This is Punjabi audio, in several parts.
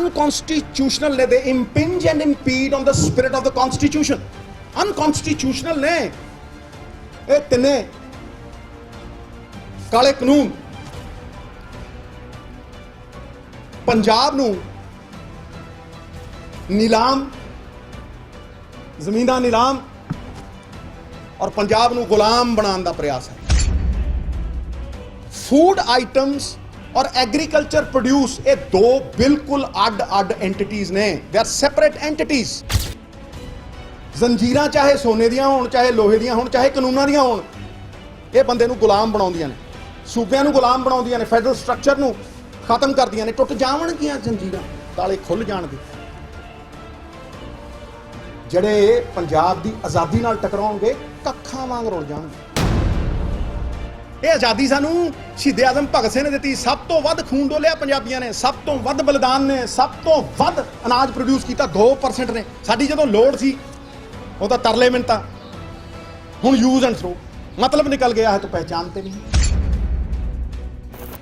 अनकॉन्स्टिट्यूशनल ने, दे impinge and impede on the spirit of the constitution. Unconstitutional ने ये तिने काले कानून पंजाब नूं नीलाम, जमीन दा नीलाम और पंजाब नूं गुलाम बनाने का प्रयास है। फूड आइटम्स और एग्रीकल्चर प्रोड्यूस ये दो बिल्कुल अड अड एंटिटीज ने, दे आर सैपरेट एंटिटीज। जंजीरां चाहे सोने दियां होण, चाहे लोहे दियां होण, चाहे कानूनां दियां होण, ये बंदे नूं गुलाम बनाउंदियां ने, सूबियां नूं गुलाम बनाउंदियां ने, फैडरल स्ट्रक्चर नूं खत्म करदियां ने। टुट जावणगीਆਂ जंजीरां, ताले खुल जाणगे। ਜਿਹੜੇ ਪੰਜਾਬ ਦੀ ਆਜ਼ਾਦੀ ਨਾਲ ਟਕਰਾਉਣਗੇ ਕੱਖਾਂ ਵਾਂਗ ਰੁਲ ਜਾਣਗੇ। ਇਹ ਆਜ਼ਾਦੀ ਸਾਨੂੰ ਸ਼ਹੀਦ ਆਜ਼ਮ ਭਗਤ ਸਿੰਘ ਨੇ ਦਿੱਤੀ। ਸਭ ਤੋਂ ਵੱਧ ਖੂਨ ਡੋਲਿਆ ਪੰਜਾਬੀਆਂ ਨੇ, ਸਭ ਤੋਂ ਵੱਧ ਬਲੀਦਾਨ ਨੇ, ਸਭ ਤੋਂ ਵੱਧ ਅਨਾਜ ਪ੍ਰੋਡਿਊਸ ਕੀਤਾ 2% ਨੇ। ਸਾਡੀ ਜਦੋਂ ਲੋੜ ਸੀ ਉਹ ਤਾਂ ਤਰਲੇ ਮਿੰਟਾਂ, ਹੁਣ ਯੂਜ਼ ਐਂਡ ਥਰੋ, मतलब निकल गया है तो पहचानते नहीं।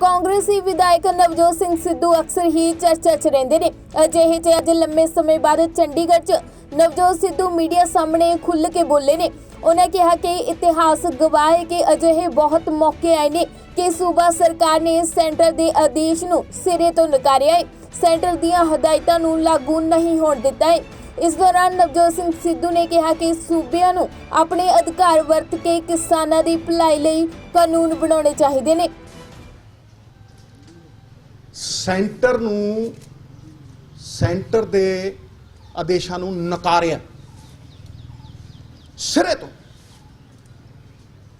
ਕਾਂਗਰਸੀ ਵਿਧਾਇਕ ਨਵਜੋਤ ਸਿੰਘ ਸਿੱਧੂ ਅਕਸਰ ਹੀ ਚਰਚਾ 'ਚ ਰਹਿੰਦੇ ਨੇ। ਅਜਿਹੇ 'ਚ ਅੱਜ ਲੰਮੇ ਸਮੇਂ ਬਾਅਦ ਚੰਡੀਗੜ੍ਹ 'ਚ ਨਵਜੋਤ ਸਿੱਧੂ ਮੀਡੀਆ ਸਾਹਮਣੇ ਖੁੱਲ੍ਹ ਕੇ ਬੋਲੇ ਨੇ। ਉਹਨਾਂ ਕਿਹਾ ਕਿ ਇਤਿਹਾਸ ਗਵਾਹ ਹੈ ਕਿ ਅਜਿਹੇ ਬਹੁਤ ਮੌਕੇ ਆਏ ਨੇ ਕਿ ਸੂਬਾ ਸਰਕਾਰ ਨੇ ਸੈਂਟਰ ਦੇ ਆਦੇਸ਼ ਨੂੰ ਸਿਰੇ ਤੋਂ ਨਕਾਰਿਆ ਹੈ, ਸੈਂਟਰ ਦੀਆਂ ਹਦਾਇਤਾਂ ਨੂੰ ਲਾਗੂ ਨਹੀਂ ਹੋਣ ਦਿੱਤਾ ਹੈ। इस दौरान नवजोत सिंह सिद्धू ने कहा कि सूबियां नूं अपने अधिकार वरत के किसानां दी भलाई लई कानून बनाने चाहिए ने। सेंटर दे आदेशां नूं नकारिया सिरे तो,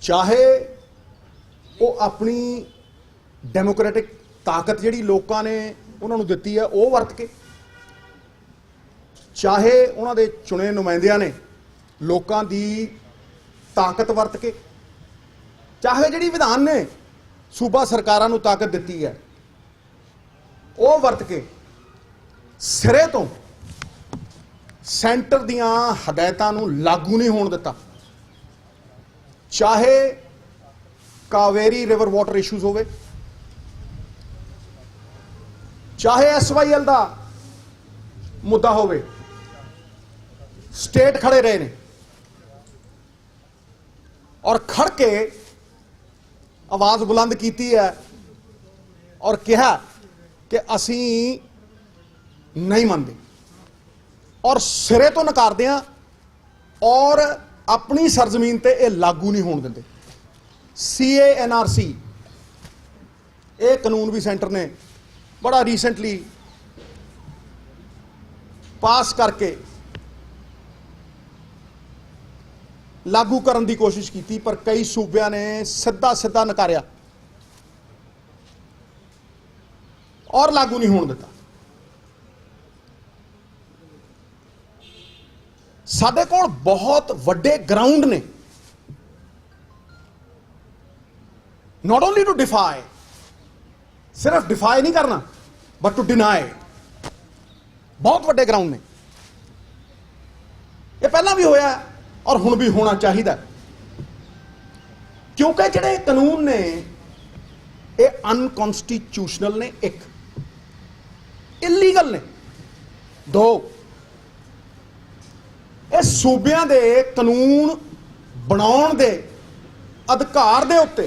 चाहे वो अपनी डेमोक्रेटिक ताकत जिहड़ी लोकां ने उन्हां नूं दित्ती है वो वरत के, चाहे उन्होंने चुने नुमाइंदियां ने लोगों की ताकत वरत के, चाहे जी विधान ने सूबा सरकारों को ताकत दी है वो वरत के सिरे तो सेंटर दियां हदायतां नूं लागू नहीं होण दिता। चाहे कावेरी रिवर वाटर इशूज़ होवे, चाहे SYL का मुद्दा होवे, स्टेट खड़े रहे ने और खड़ के आवाज़ बुलंद की है और कहा कि असी नहीं मानते और सिरे तो नकारते हैं और अपनी सरजमीन ते ये लागू नहीं होने देंगे। CANRC ये कानून भी सेंटर ने बड़ा रीसेंटली पास करके लागू करने की कोशिश की, पर कई सूबिया ने सीधा नकारिया और लागू नहीं होने दिता। साडे कोल बहुत वड्डे ग्राउंड ने, नॉट ओनली टू डिफाई, सिर्फ डिफाई नहीं करना बट टू डिनाई। बहुत वड्डे ग्राउंड ने, ये पहला भी होया और हुण भी होना चाहिए, क्योंकि जिहड़े कानून ने ये अनकॉन्स्टिट्यूशनल ने, एक इलीगल ने, दो ये सूबियां दे कानून बनाउण दे अधिकार दे उत्ते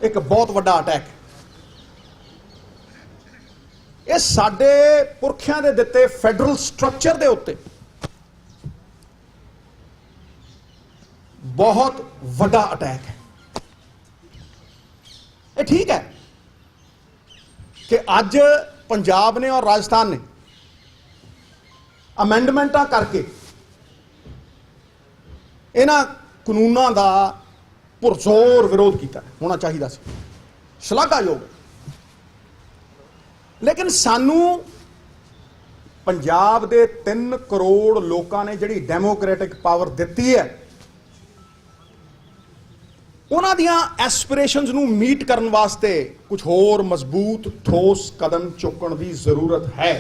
एक बहुत वड्डा अटैक है। ये साडे पुरखियां दे दिते फैडरल स्ट्रक्चर दे उत्ते बहुत वड्डा अटैक है। ये ठीक है कि अज पंजाब ने और राजस्थान ने अमेंडमेंटां करके इन्हां कानूनां दा पुरजोर विरोध किया, होना चाहिए सी, शलाघायोग है। लेकिन सानू पंजाब दे 3 करोड़ लोगों ने जिहड़ी डेमोक्रेटिक पावर दिती है उन्हां दियां एस्पिरेशनस नू मीट करन वास्ते कुछ होर मजबूत ठोस कदम चुकण की जरूरत है।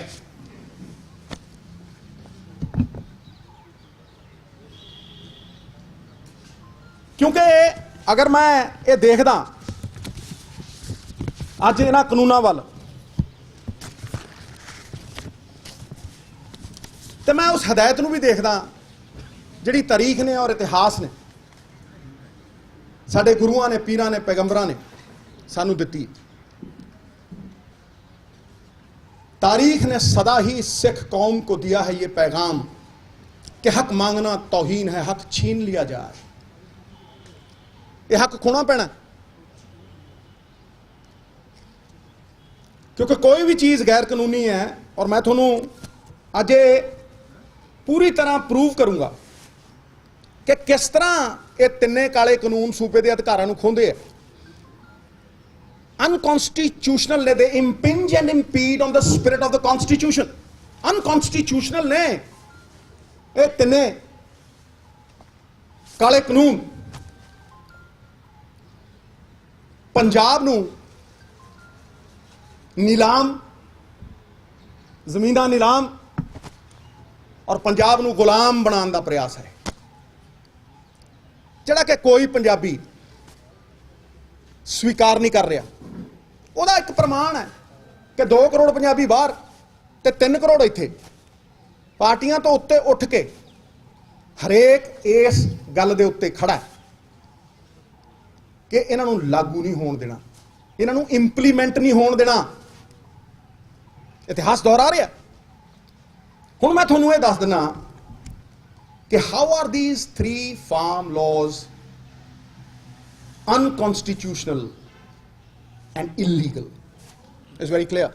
क्योंकि अगर मैं ये देखदा अज इन्हां कानूनां वल तो मैं उस हदायत नूं भी देखदा जिहड़ी तारीख ने और इतिहास ने साडे गुरुआं ने पीरां ने पैगंबरां ने सानू दित्ती। तारीख ने सदा ही सिख कौम को दिया है ये पैगाम कि हक मांगना तौहीन है, हक छीन लिया जाए। ये हक खोना पैना, क्योंकि कोई भी चीज़ गैर कानूनी है। और मैं थोनू अज पूरी तरह प्रूव करूंगा कि किस तरह ये तिन्ने काले कानून सूबे के अधिकारां नूं खोंदे है। अनकॉन्स्टिट्यूशनल ने, they impinge and impede on the spirit of the constitution. Unconstitutional ने ये तिन्ने काले कानून पंजाब नूं नीलाम, जमीनां नीलाम और पंजाब नूं गुलाम बनाने का प्रयास है, जिहड़ा कि कोई पंजाबी स्वीकार नहीं कर रहा। ਉਹਦਾ एक प्रमाण है कि 2 करोड़ पंजाबी बाहर ते 3 करोड़ इत्थे। पार्टियां तो उत्ते उठ के हरेक इस गल दे उत्ते खड़ा है कि इन्हां नूं लागू नहीं होण देना, इन्हां नूं इंप्लीमेंट नहीं होण देना। इतिहास दोहरा रहा। हुण मैं तुहानूं ये दस दिना कि how are these 3 farm laws unconstitutional and illegal. It's very clear.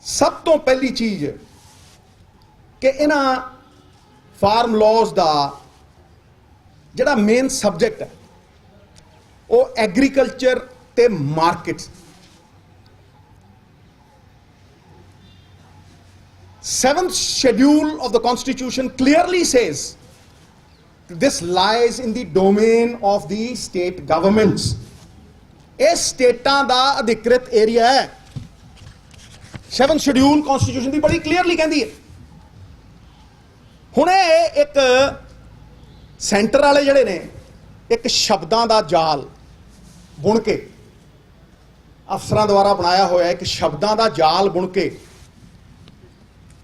सब तो पहली चीज कि इन्हां फार्म लॉज का जिहड़ा मेन सबजैक्ट है वो एग्रीकल्चर ते markets. 7th schedule of the Constitution clearly says this lies in the domain of the state governments. इस स्टेटां दा अधिकृत एरिया है। 7th शेड्यूल कॉन्स्टिट्यूशन की बड़ी क्लीयरली कहती है। हुण एक सेंटर वाले जिहड़े ने एक शब्दां दा जाल बुण के अफसरां द्वारा बनाया होया एक शब्दां दा जाल बुण के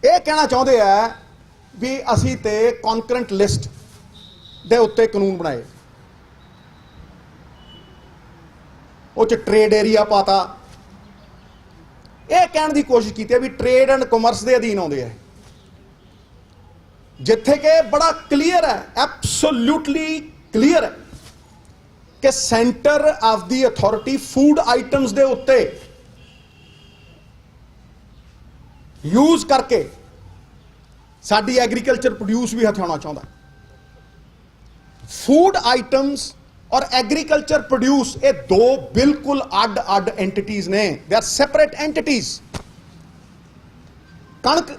ये कहना चाहते हैं भी असी ते कॉन्करेंट लिस्ट दे उत्ते कानून बनाए, उस ट्रेड एरिया पाता। यह कहने की कोशिश की भी ट्रेड एंड कॉमर्स के अधीन आते हैं, जिथे के बड़ा क्लीयर है, एब्सोल्यूटली क्लीयर है कि centre of the authority food items के उत्ते यूज करके साडी एग्रीकल्चर प्रोड्यूस भी हथियाना चाहता। फूड आइटम्स और एग्रीकल्चर प्रोड्यूस ये 2 बिल्कुल अड अड एंटिटीज ने, दे आर सेपरेट एंटिटीज। कणक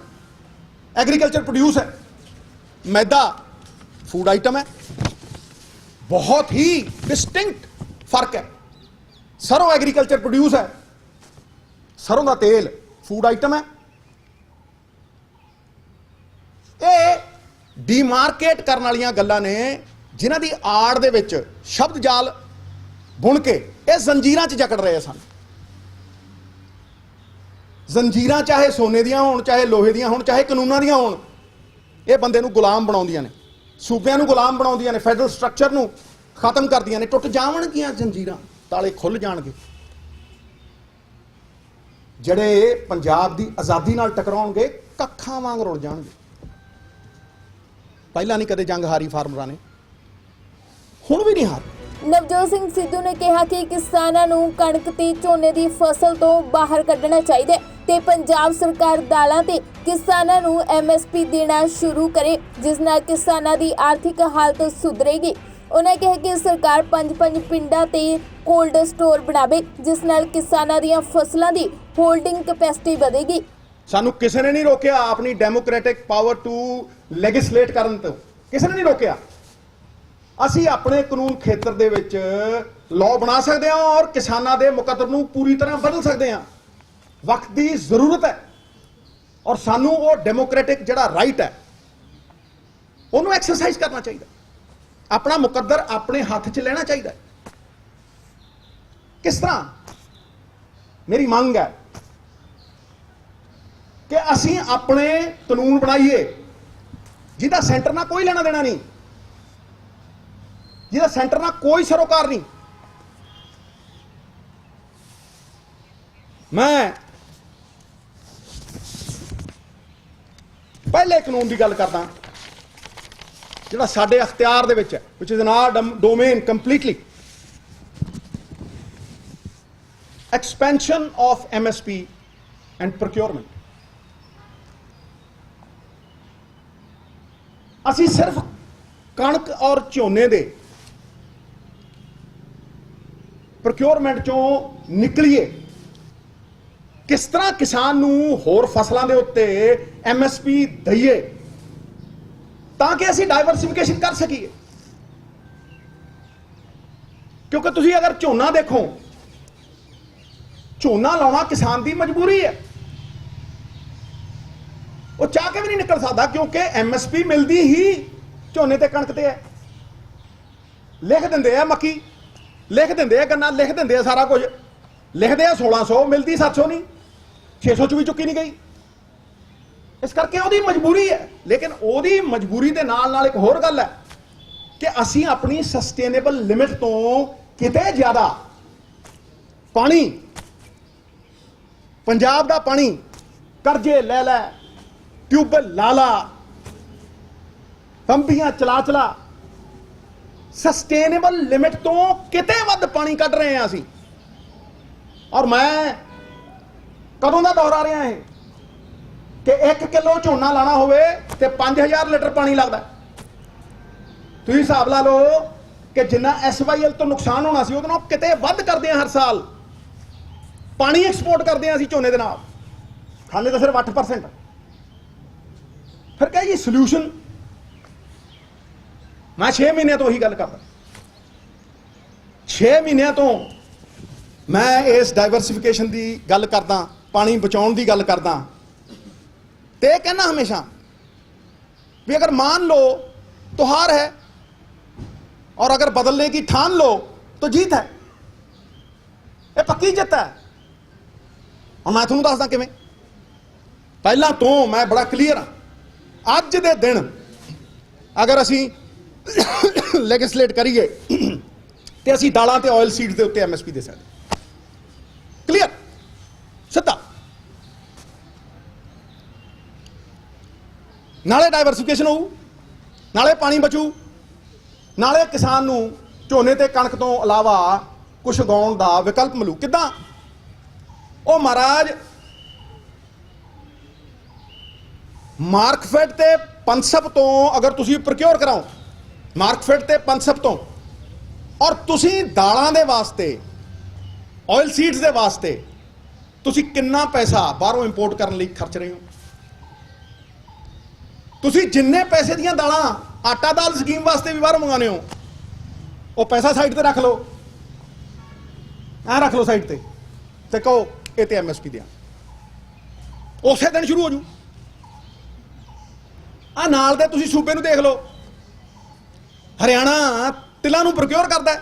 एग्रीकल्चर प्रोड्यूस है, मैदा फूड आइटम है, बहुत ही डिस्टिंक्ट फर्क है। सरों एग्रीकल्चर प्रोड्यूस है, सरों का तेल फूड आइटम है। ये डीमार्केट करने वाली गल्लां ने जिन्हां दी आड़ दे विच शब्द जाल बुण के ये जंजीरां च जकड़ रहे सन। जंजीरां चाहे सोने दियां होण, चाहे लोहे दियां होण, चाहे कानूनां दियां होण, ये बंदे नूं गुलाम बनाउंदियां ने, सूबियां नूं गुलाम बनाउंदियां ने, फैडरल स्ट्रक्चर नूं खत्म करदियां ने। टुट जावणगीਆਂ जंजीरां, ताले खुल जाणगे। ਜਿਹੜੇ पंजाब की आज़ादी नाल टकराउणगे कक्खां वांग रुल जाणगे। पहला नहीं कदे जंग हारी फार्मरां ने, हुण भी नहीं हार। ਨਵਜੋਤ ਸਿੰਘ ਸਿੱਧੂ ਨੇ ਕਿਹਾ ਕਿ ਕਿਸਾਨਾਂ ਨੂੰ ਕਣਕ ਤੇ ਝੋਨੇ ਦੀ ਫਸਲ ਤੋਂ ਬਾਹਰ ਕੱਢਣਾ ਚਾਹੀਦਾ ਤੇ ਪੰਜਾਬ ਸਰਕਾਰ ਦਾਲਾਂ ਤੇ ਕਿਸਾਨਾਂ ਨੂੰ MSP ਦੇਣਾ ਸ਼ੁਰੂ ਕਰੇ, ਜਿਸ ਨਾਲ ਕਿਸਾਨਾਂ ਦੀ ਆਰਥਿਕ ਹਾਲਤ ਸੁਧਰੇਗੀ। ਉਹਨਾਂ ਕਿਹਾ ਕਿ ਸਰਕਾਰ 5 ਪਿੰਡਾਂ ਤੇ ਕੋਲਡ ਸਟੋਰ ਬਣਾਵੇ, ਜਿਸ ਨਾਲ ਕਿਸਾਨਾਂ ਦੀਆਂ ਫਸਲਾਂ ਦੀ ਹੋਲਡਿੰਗ ਕੈਪੈਸਿਟੀ ਵਧੇਗੀ। सानू किसी ने नहीं रोकया अपनी डेमोक्रेटिक पावर टू लैगिसलेट करन तो, किसी ने नहीं रोकया। असी अपने कानून खेतर दे विच लॉ बना सकते हैं और किसानां दे मुकद्दर नूं पूरी तरह बदल सकते हैं। वक्त की जरूरत है और सानू वो डेमोक्रेटिक जिहड़ा राइट है उन्होंने एक्सरसाइज करना चाहिए, अपना मुकद्दर अपने हाथ च लेना चाहिए। किस तरह मेरी मांग है कि असीं अपने कानून बनाइए जिहदा सेंटर नाल कोई लेना देना नहीं, जिहदा सेंटर नाल कोई सरोकार नहीं। मैं पहले कानून की गल करदा जिहड़ा साडे अख्तियार दे विच है, which is in our domain completely, expansion of MSP and procurement. असी सिर्फ कणक और झोने दे प्रोक्योरमेंट चों निकलीए, किस तरह किसान नूं होर फसलों के उत्ते MSP दईए ताकि असी डाइवर्सिफिकेशन कर सकीए। क्योंकि तुसी अगर झोना देखो, झोना लाना किसान की मजबूरी है, वो चाह के भी नहीं निकल सकता क्योंकि MSP मिलती ही झोने ते कणक ते है। लिख देंदे है मक्की, लिख देंदे है गन्ना, लिख देंदे है सारा कुछ, लिखते हैं 1600, मिलती 700 नहीं, 600 च भी चुकी नहीं गई। इस करके ਉਹਦੀ मजबूरी है। लेकिन ਉਹਦੀ मजबूरी ਦੇ ਨਾਲ एक होर गल है कि ਅਸੀਂ अपनी सस्टेनेबल लिमिट तो किते ज्यादा पानी, पंजाब का पानी करजे लै लै, ट्यूबवेल ला ला, पंपियां चला चला, सस्टेनेबल लिमिट तो किते वध पानी कढ़ रहे हैं असी। और मैं कदों का दौर आ रहा है कि 1 किलो झोना लाना होवे ते 5000 लीटर पानी लगता। तुसीं हिसाब ला लो कि जिन्ना SYL तो नुकसान होना सी उहदे किते वध करदे हैं हर साल। पानी एक्सपोर्ट करते हैं असीं झोने दे नाल, खाने तो सिर्फ 8%। फिर कहे जी सल्यूशन, मैं 6 महीने तो ही गल करदा, 6 महीने तो मैं इस डाइवर्सिफिकेशन की गल करदा, पानी बचाउण की गल करदा, ते कहना हमेशा भी अगर मान लो तो हार है और अगर बदलने की ठान लो तो जीत है। ये पक्की जित है। और मैं तुहानूं दसदा किवें। पहला तो मैं बड़ा क्लीयर हाँ, अज दे दिन अगर असी लैजिस्लेट करिए तो असी दालां ते ऑयल सीड्स के उत्ते MSP दे सकते। क्लीयर, सीधा। नाले डाइवर्सिफिकेशन होऊ, नाले पानी बचू, नाले किसान नूं झोने ते कणक तो इलावा कुछ उगाउण दा विकल्प मिलू। किदां? ओ महाराज मार्कफेड ते पंसप तो अगर तुसी प्रोक्योर कराओ, मार्कफेड ते पंसप तो, और तुसी दालां दे वास्ते, ऑयल सीड्स दे वास्ते तुसी कितना पैसा बाहरों इंपोर्ट करने लई खर्च रहे हो। तुसी जिन्ने पैसे दियां दालां आटा दाल स्कीम वास्ते भी बाहरों मंगाने हो, वो पैसा साइड ते रख लो, रख लो साइड ते कहो ये ते MSP दिया, उस दिन शुरू हो जू। आ नाल दे तुसी सूबे नूं देख लो, हरियाणा तिलां नूं प्रोक्योर करदा है,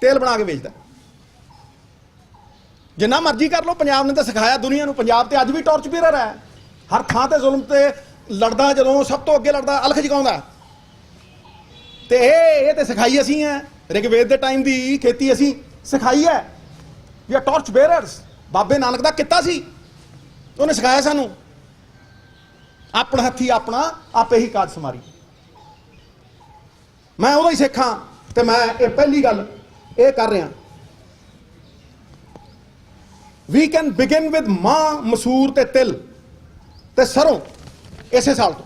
तेल बना के बेचदा। जिन्ना मर्जी कर लो, पंजाब ने तो सिखाया दुनिया नूं, पंजाब ते अज भी टॉर्च बीरर है, हर थां ते जुल्म ते लड़दा, जदों सब तो अगे लड़दा अलख जगाउंदा। ते ये ते सिखाई असीं है, ऋग्वेद दे टाइम दी खेती असीं सिखाई है। We are torch bearers. बाबे नानक दा किता सी, उन्हें सिखाया सानू, अपना हथी अपना आपे ही काज समारी। मैं उहदा ही सिख हां ते मैं ये पहली गल ये कर रहा। वी कैन बिगिन विद मां, मसूर ते तिल ते सरों इसे साल तो।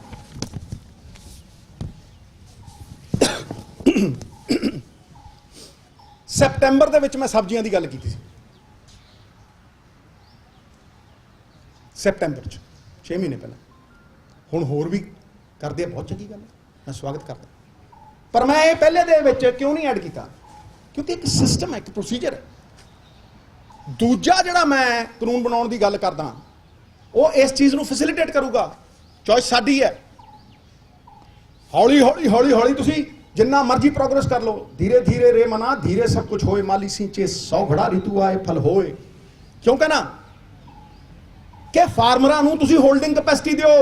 सितंबर दे विच मैं सब्जियां की गल की थी, सितंबर 6 महीने पहले। हुण होर भी करदे आ, बहुत चंगी गल है, मैं स्वागत करदा। पर मैं ये पहले दे विच क्यों नहीं ऐड किया? क्योंकि एक सिस्टम है, एक प्रोसीजर है। दूजा जिहड़ा मैं कानून बनाउण की गल करदा, वो इस चीज़ को फैसिलिटेट करूगा। चॉइस साडी है। हौली हौली हौली हौली तुसी जिन्ना मर्जी प्रोग्रेस कर लो, धीरे धीरे रे मना धीरे सब कुछ होए, माली सींचे 100 घड़ा ऋतु आए फल होए। क्यों कहना? ਕਿ ਫਾਰਮਰਾਂ ਨੂੰ ਤੁਸੀਂ ਹੋਲਡਿੰਗ ਕੈਪੈਸਿਟੀ ਦਿਓ,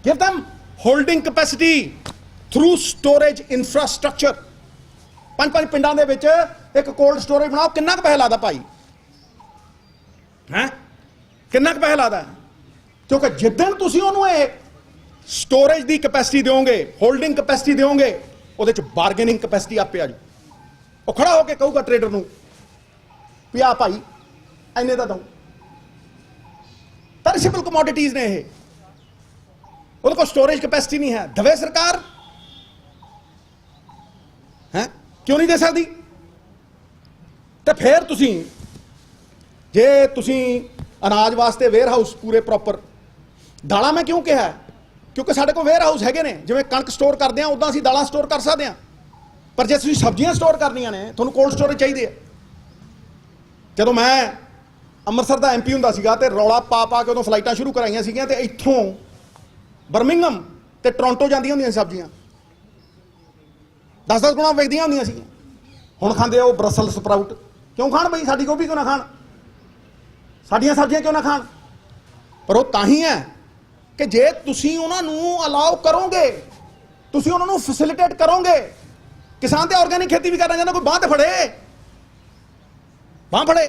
give them holding capacity through storage infrastructure. 5 ਪਿੰਡਾਂ ਦੇ ਵਿੱਚ ਇੱਕ ਕੋਲਡ ਸਟੋਰੇਜ ਬਣਾਓ, ਕਿੰਨਾ ਕੁ ਪੈਸਾ ਲੱਗਦਾ ਭਾਈ? ਹੈ ਕਿੰਨਾ ਕੁ ਪੈਸਾ ਲੱਗਦਾ? ਕਿਉਂਕਿ ਜਿੱਦਣ ਤੁਸੀਂ ਉਹਨੂੰ ਇਹ ਸਟੋਰੇਜ ਦੀ ਕੈਪੈਸਿਟੀ ਦਿਓਗੇ, ਹੋਲਡਿੰਗ ਕੈਪੈਸਿਟੀ ਦਿਓਗੇ, ਉਹਦੇ ਚ ਬਾਰਗੇਨਿੰਗ ਕੈਪੈਸਿਟੀ ਆਪੇ ਆ ਜੂ। ਉਹ ਖੜਾ ਹੋ ਕੇ ਕਹੂਗਾ ਟ੍ਰੇਡਰ ਨੂੰ ਵੀ ਆ ਭਾਈ ਇੰਨੇ ਦਾ ਦਊ। ਪੈਰਿਸ਼ੇਬਲ ਕਮੋਡਿਟੀਜ਼ ਨੇ ਇਹ, ਉਹਦੇ ਕੋਲ ਸਟੋਰੇਜ ਕੈਪੈਸਿਟੀ ਨਹੀਂ ਹੈ, ਦਵੇ ਸਰਕਾਰ ਹੈ ਕਿਉਂ ਨਹੀਂ ਦੇ ਸਕਦੀ? ਤੇ ਫਿਰ ਤੁਸੀਂ ਜੇ ਤੁਸੀਂ ਅਨਾਜ ਵਾਸਤੇ ਵੇਅਰ ਹਾਊਸ ਪੂਰੇ ਪ੍ਰੋਪਰ, ਦਾਲਾਂ ਮੈਂ ਕਿਉਂ ਕਿਹਾ? ਕਿਉਂਕਿ ਸਾਡੇ ਕੋਲ ਵੇਅਰ ਹਾਊਸ ਹੈਗੇ ਨੇ, ਜਿਵੇਂ ਕਣਕ ਸਟੋਰ ਕਰਦੇ ਆ ਉਦਾਂ ਅਸੀਂ ਦਾਲਾਂ ਸਟੋਰ ਕਰ ਸਕਦੇ ਹਾਂ। ਪਰ ਜੇ ਤੁਸੀਂ ਸਬਜ਼ੀਆਂ ਸਟੋਰ ਕਰਨੀਆਂ ਨੇ ਤੁਹਾਨੂੰ ਕੋਲਡ ਸਟੋਰੇਜ ਚਾਹੀਦੇ ਆ। ਜਦੋਂ ਮੈਂ ਅੰਮ੍ਰਿਤਸਰ ਦਾ MP ਹੁੰਦਾ ਸੀਗਾ ਤੇ ਰੌਲਾ ਪਾ ਕੇ ਉਦੋਂ ਫਲਾਈਟਾਂ ਸ਼ੁਰੂ ਕਰਾਈਆਂ ਸੀਗੀਆਂ ਤੇ ਇੱਥੋਂ ਬਰਮਿੰਗਮ ਤੇ ਟੋਰਾਂਟੋ ਜਾਂਦੀਆਂ ਹੁੰਦੀਆਂ ਸਬਜ਼ੀਆਂ 10-10 ਗੁਣਾ ਵੇਚਦੀਆਂ ਹੁੰਦੀਆਂ ਸੀਗੀਆਂ। ਹੁਣ ਖਾਂਦੇ ਉਹ ਬਰਸਲ ਸਪਰਾਊਟ। ਕਿਉਂ ਖਾਣ ਬਈ? ਸਾਡੀ ਗੋਭੀ ਕਿਉਂ ਨਾ ਖਾਣ, ਸਾਡੀਆਂ ਸਬਜ਼ੀਆਂ ਕਿਉਂ ਨਾ ਖਾਣ? ਪਰ ਉਹ ਤਾਂ ਹੀ ਹੈ ਕਿ ਜੇ ਤੁਸੀਂ ਉਹਨਾਂ ਨੂੰ ਅਲਾਉ ਕਰੋਗੇ, ਤੁਸੀਂ ਉਹਨਾਂ ਨੂੰ ਫੈਸਿਲਿਟੇਟ ਕਰੋਗੇ। ਕਿਸਾਨ ਤੇ ਆਰਗੈਨਿਕ ਖੇਤੀ ਵੀ ਕਰਨਾ ਚਾਹੁੰਦਾ, ਕੋਈ ਬਾਂਹ ਤੇ ਫੜੇ, ਬਾਂਹ ਫੜੇ।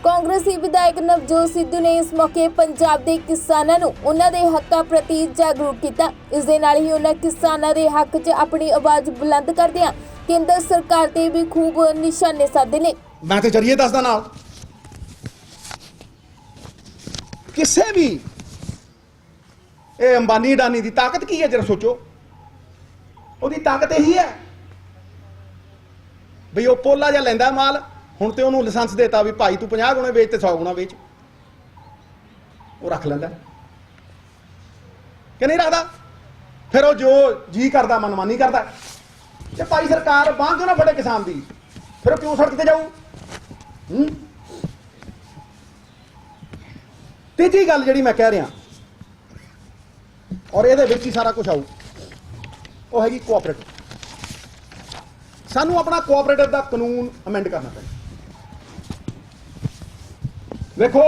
ਕਾਂਗਰਸੀ ਵਿਧਾਇਕ ਨਵਜੋਤ ਸਿੱਧੂ ਨੇ ਇਸ ਮੌਕੇ ਪੰਜਾਬ ਦੇ ਕਿਸਾਨਾਂ ਨੂੰ ਉਹਨਾਂ ਦੇ ਹੱਕਾਂ ਪ੍ਰਤੀ ਜਾਗਰੂਕ ਕੀਤਾ। ਇਸ ਦੇ ਨਾਲ ਹੀ ਉਹਨਾਂ ਕਿਸਾਨਾਂ ਦੇ ਹੱਕ 'ਚ ਆਪਣੀ ਆਵਾਜ਼ ਬੁਲੰਦ ਕਰਦਿਆਂ ਕੇਂਦਰ ਸਰਕਾਰ ਤੇ ਵੀ ਖੂਬ ਨਿਸ਼ਾਨੇ ਸਾਧੇ ਨੇ। ਮੈਂ ਤੇ ਜਰੀਏ ਦੱਸਦਾ ਨਾਲ, ਕਿਸੇ ਵੀ ਇਹ ਅੰਬਾਨੀ ਅਡਾਨੀ ਦੀ ਤਾਕਤ ਕੀ ਹੈ? ਜਰਾ ਸੋਚੋ, ਉਹਦੀ ਤਾਕਤ ਇਹੀ ਹੈ ਬਈ ਉਹ ਪੋਲਾ ਜਿਹਾ ਲੈਂਦਾ ਮਾਲ, ਹੁਣ ਤੇ ਉਹਨੂੰ ਲਾਇਸੈਂਸ ਦੇਤਾ ਵੀ ਭਾਈ ਤੂੰ 50 ਗੁਣੇ ਵੇਚ ਤੇ 100 ਗੁਣਾ ਵੇਚ, ਉਹ ਰੱਖ ਲੈਂਦਾ ਕਿ ਨਹੀਂ ਰੱਖਦਾ? ਫਿਰ ਉਹ ਜੋ ਜੀ ਕਰਦਾ ਮਨਮਾਨੀ ਕਰਦਾ। ਤੇ ਭਾਈ ਸਰਕਾਰ ਬਾਂਹ ਕਿਉਂ ਨਾ ਫੜੇ ਕਿਸਾਨ ਦੀ? ਫਿਰ ਉਹ ਕਿਉਂ ਸੜਕ ਤੇ ਜਾਊ? ਤੀਜੀ ਗੱਲ ਜਿਹੜੀ ਮੈਂ ਕਹਿ ਰਿਹਾ, ਔਰ ਇਹਦੇ ਵਿੱਚ ਹੀ ਸਾਰਾ ਕੁਝ ਆਊ, ਉਹ ਹੈਗੀ ਕੋਆਪਰੇਟਿਵ। ਸਾਨੂੰ ਆਪਣਾ ਕੋਆਪਰੇਟਿਵ ਦਾ ਕਾਨੂੰਨ ਅਮੈਂਡ ਕਰਨਾ ਪੈਣਾ। ਵੇਖੋ,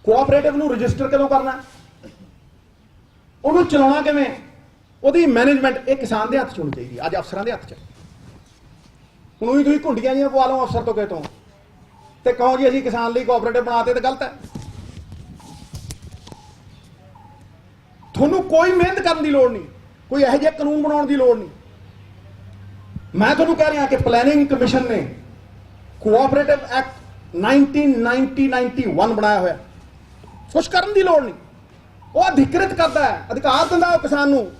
ਕੋਆਪਰੇਟਿਵ ਨੂੰ ਰਜਿਸਟਰ ਕਦੋਂ ਕਰਨਾ, ਉਹਨੂੰ ਚਲਾਉਣਾ ਕਿਵੇਂ, ਉਹਦੀ ਮੈਨੇਜਮੈਂਟ ਇਹ ਕਿਸਾਨ ਦੇ ਹੱਥ 'ਚ ਹੋਣੀ ਚਾਹੀਦੀ। ਅੱਜ ਅਫਸਰਾਂ ਦੇ ਹੱਥ 'ਚ। ਹੁਣ ਵੀ ਤੁਸੀਂ ਘੁੰਡੀਆਂ ਜਿਹੀਆਂ ਪਵਾ ਲਓ ਅਫਸਰ ਤੋਂ ਕਿਸੇ ਤੋਂ ਤੇ ਕਹੋ ਜੀ ਅਸੀਂ ਕਿਸਾਨ ਲਈ ਕੋਆਪਰੇਟਿਵ ਬਣਾਤੇ, ਤੇ ਗਲਤ ਹੈ। ਤੁਹਾਨੂੰ ਕੋਈ ਮਿਹਨਤ ਕਰਨ ਦੀ ਲੋੜ ਨਹੀਂ, ਕੋਈ ਇਹੋ ਜਿਹਾ ਕਾਨੂੰਨ ਬਣਾਉਣ ਦੀ ਲੋੜ ਨਹੀਂ। ਮੈਂ ਤੁਹਾਨੂੰ ਕਹਿ ਰਿਹਾ ਕਿ ਪਲੈਨਿੰਗ ਕਮਿਸ਼ਨ ਨੇ ਕੋਆਪਰੇਟਿਵ ਐਕਟ 1991 ਬਣਾਇਆ ਹੋਇਆ, ਕੁਛ ਕਰਨ ਦੀ ਲੋੜ ਨਹੀਂ। ਉਹ ਅਧਿਕ੍ਰਿਤ ਕਰਦਾ ਹੈ, ਅਧਿਕਾਰ ਦਿੰਦਾ ਉਹ ਕਿਸਾਨ ਨੂੰ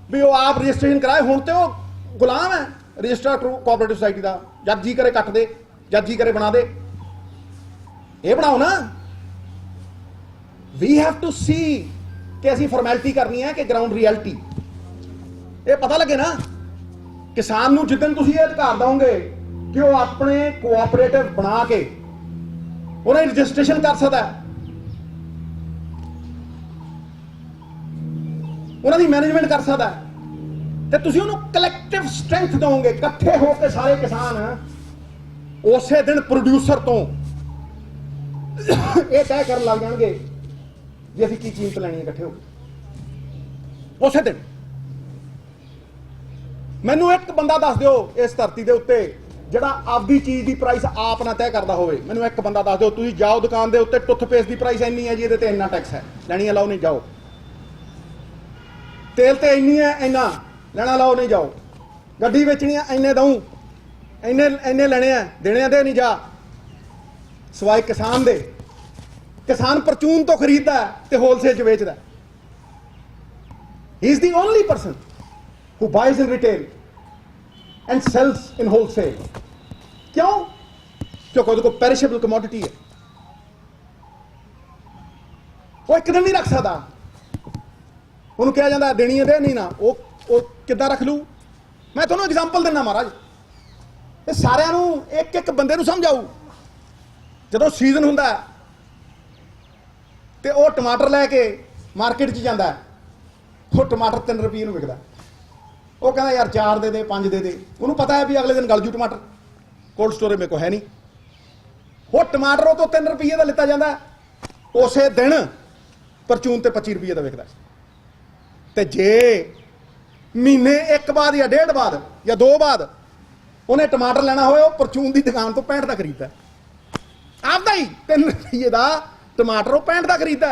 ਵੀ ਉਹ ਆਪ ਰਜਿਸਟ੍ਰੇਸ਼ਨ ਕਰਾਏ। ਹੁਣ ਤੇ ਉਹ ਗੁਲਾਮ ਹੈ ਰਜਿਸਟਰਡ ਕੋਆਪਰੇਟਿਵ ਸੁਸਾਇਟੀ ਦਾ, ਜਦ ਜੀ ਕਰੇ ਕੱਟ ਦੇ, ਜਦ ਜੀ ਕਰੇ ਬਣਾ ਦੇ। ਇਹ ਬਣਾਓ ਨਾ। ਵੀ ਹੈਵ ਟੂ ਸੀ ਕਿ ਅਸੀਂ ਫਾਰਮੈਲਿਟੀ ਕਰਨੀ ਹੈ ਕਿ ਗਰਾਊਂਡ ਰਿਐਲਿਟੀ ਇਹ ਪਤਾ ਲੱਗੇ ਨਾ। ਕਿਸਾਨ ਨੂੰ ਜਿੱਦਣ ਤੁਸੀਂ ਇਹ ਅਧਿਕਾਰ ਦਓਗੇ ਕਿ ਉਹ ਆਪਣੇ ਕੋਆਪਰੇਟਿਵ ਬਣਾ ਕੇ ਉਹਨੇ ਰਜਿਸਟ੍ਰੇਸ਼ਨ ਕਰ ਸਕਦਾ, ਉਹਨਾਂ ਦੀ ਮੈਨੇਜਮੈਂਟ ਕਰ ਸਕਦਾ, ਤੇ ਤੁਸੀਂ ਉਹਨੂੰ ਕਲੈਕਟਿਵ ਸਟਰੈਂਥ ਦਓਗੇ। ਇਕੱਠੇ ਹੋ ਕੇ ਸਾਰੇ ਕਿਸਾਨ ਉਸੇ ਦਿਨ ਪ੍ਰੋਡਿਊਸਰ ਤੋਂ ਇਹ ਤੈਅ ਕਰਨ ਲੱਗ ਜਾਣਗੇ ਵੀ ਅਸੀਂ ਕੀ ਕੀਮਤ ਲੈਣੀ ਹੈ ਇਕੱਠੇ ਹੋ ਕੇ ਉਸੇ ਦਿਨ। ਮੈਨੂੰ ਇੱਕ ਬੰਦਾ ਦੱਸ ਦਿਓ ਇਸ ਧਰਤੀ ਦੇ ਉੱਤੇ ਜਿਹੜਾ ਆਪਦੀ ਚੀਜ਼ ਦੀ ਪ੍ਰਾਈਸ ਆਪ ਨਾ ਤੈਅ ਕਰਦਾ ਹੋਵੇ। ਮੈਨੂੰ ਇੱਕ ਬੰਦਾ ਦੱਸ ਦਿਓ। ਤੁਸੀਂ ਜਾਓ ਦੁਕਾਨ ਦੇ ਉੱਤੇ, ਟੁੱਥਪੇਸਟ ਦੀ ਪ੍ਰਾਈਸ ਇੰਨੀ ਹੈ ਜੀ, ਇਹਦੇ ਤੇ ਇੰਨਾ ਟੈਕਸ ਹੈ, ਲੈਣੀ ਹੈ ਲਾਓ, ਨਹੀਂ ਜਾਓ। ਤੇਲ ਤੇ ਇੰਨੀ ਹੈ, ਇੰਨਾ ਲੈਣਾ ਲਾਓ, ਨਹੀਂ ਜਾਓ। ਗੱਡੀ ਵੇਚਣੀ ਹੈ, ਇੰਨੇ ਦਊਂ, ਇੰਨੇ ਲੈਣੇ ਆ, ਦੇਣੇ ਆ, ਦੇ ਨਹੀਂ ਜਾ। ਸਵਾਏ ਕਿਸਾਨ ਦੇ। ਕਿਸਾਨ ਪਰਚੂਨ ਤੋਂ ਖਰੀਦਦਾ ਤੇ ਹੋਲਸੇਲ 'ਚ ਵੇਚਦਾ। ਹੀ is the only person who buys in retail and sells in wholesale. ਕਿਉਂ? ਕਿਉਂਕਿ ਉਹਦੇ ਕੋਲ ਪੈਰਿਸ਼ੇਬਲ ਕਮੋਡਿਟੀ ਹੈ, ਉਹ ਇੱਕ ਦਿਨ ਨਹੀਂ ਰੱਖ ਸਕਦਾ। ਉਹਨੂੰ ਕਿਹਾ ਜਾਂਦਾ ਦੇਣੀ ਹੈ, ਦੇ ਨਹੀਂ ਨਾ, ਉਹ ਕਿੱਦਾਂ ਰੱਖ ਲੂ? ਮੈਂ ਤੁਹਾਨੂੰ ਐਗਜ਼ਾਮਪਲ ਦਿੰਦਾ ਮਹਾਰਾਜ, ਇਹ ਸਾਰਿਆਂ ਨੂੰ ਇੱਕ ਇੱਕ ਬੰਦੇ ਨੂੰ ਸਮਝਾਊ। ਜਦੋਂ ਸੀਜ਼ਨ ਹੁੰਦਾ ਤੇ ਉਹ ਟਮਾਟਰ ਲੈ ਕੇ ਮਾਰਕੀਟ 'ਚ ਜਾਂਦਾ, ਉਹ ਟਮਾਟਰ 3 ਰੁਪਏ ਨੂੰ ਵਿਕਦਾ। ਉਹ ਕਹਿੰਦਾ ਯਾਰ 4 ਦੇ ਦੇ, 5 ਦੇ ਦੇ। ਉਹਨੂੰ ਪਤਾ ਹੈ ਵੀ ਅਗਲੇ ਦਿਨ ਗਲ ਜੂ ਟਮਾਟਰ, ਕੋਲਡ ਸਟੋਰੇਜ ਮੇਰੇ ਕੋਲ ਹੈ ਨਹੀਂ, ਉਹ ਟਮਾਟਰ ਤੋਂ 3 ਰੁਪਏ ਦਾ ਲਿੱਤਾ ਜਾਂਦਾ, ਉਸੇ ਦਿਨ ਪਰਚੂਨ ਤੇ 25 ਰੁਪਏ ਦਾ ਵਿਕਦਾ। ਤੇ ਜੇ ਮਹੀਨੇ ਇੱਕ ਬਾਅਦ ਜਾਂ ਡੇਢ ਬਾਅਦ ਜਾਂ ਦੋ ਬਾਅਦ ਉਹਨੇ ਟਮਾਟਰ ਲੈਣਾ ਹੋਵੇ, ਉਹ ਪਰਚੂਨ ਦੀ ਦੁਕਾਨ ਤੋਂ 65 ਦਾ ਖਰੀਦਦਾ, ਆਪਦਾ ਹੀ 3 ਰੁਪਏ ਦਾ ਟਮਾਟਰ ਉਹ 65 ਦਾ ਖਰੀਦਦਾ।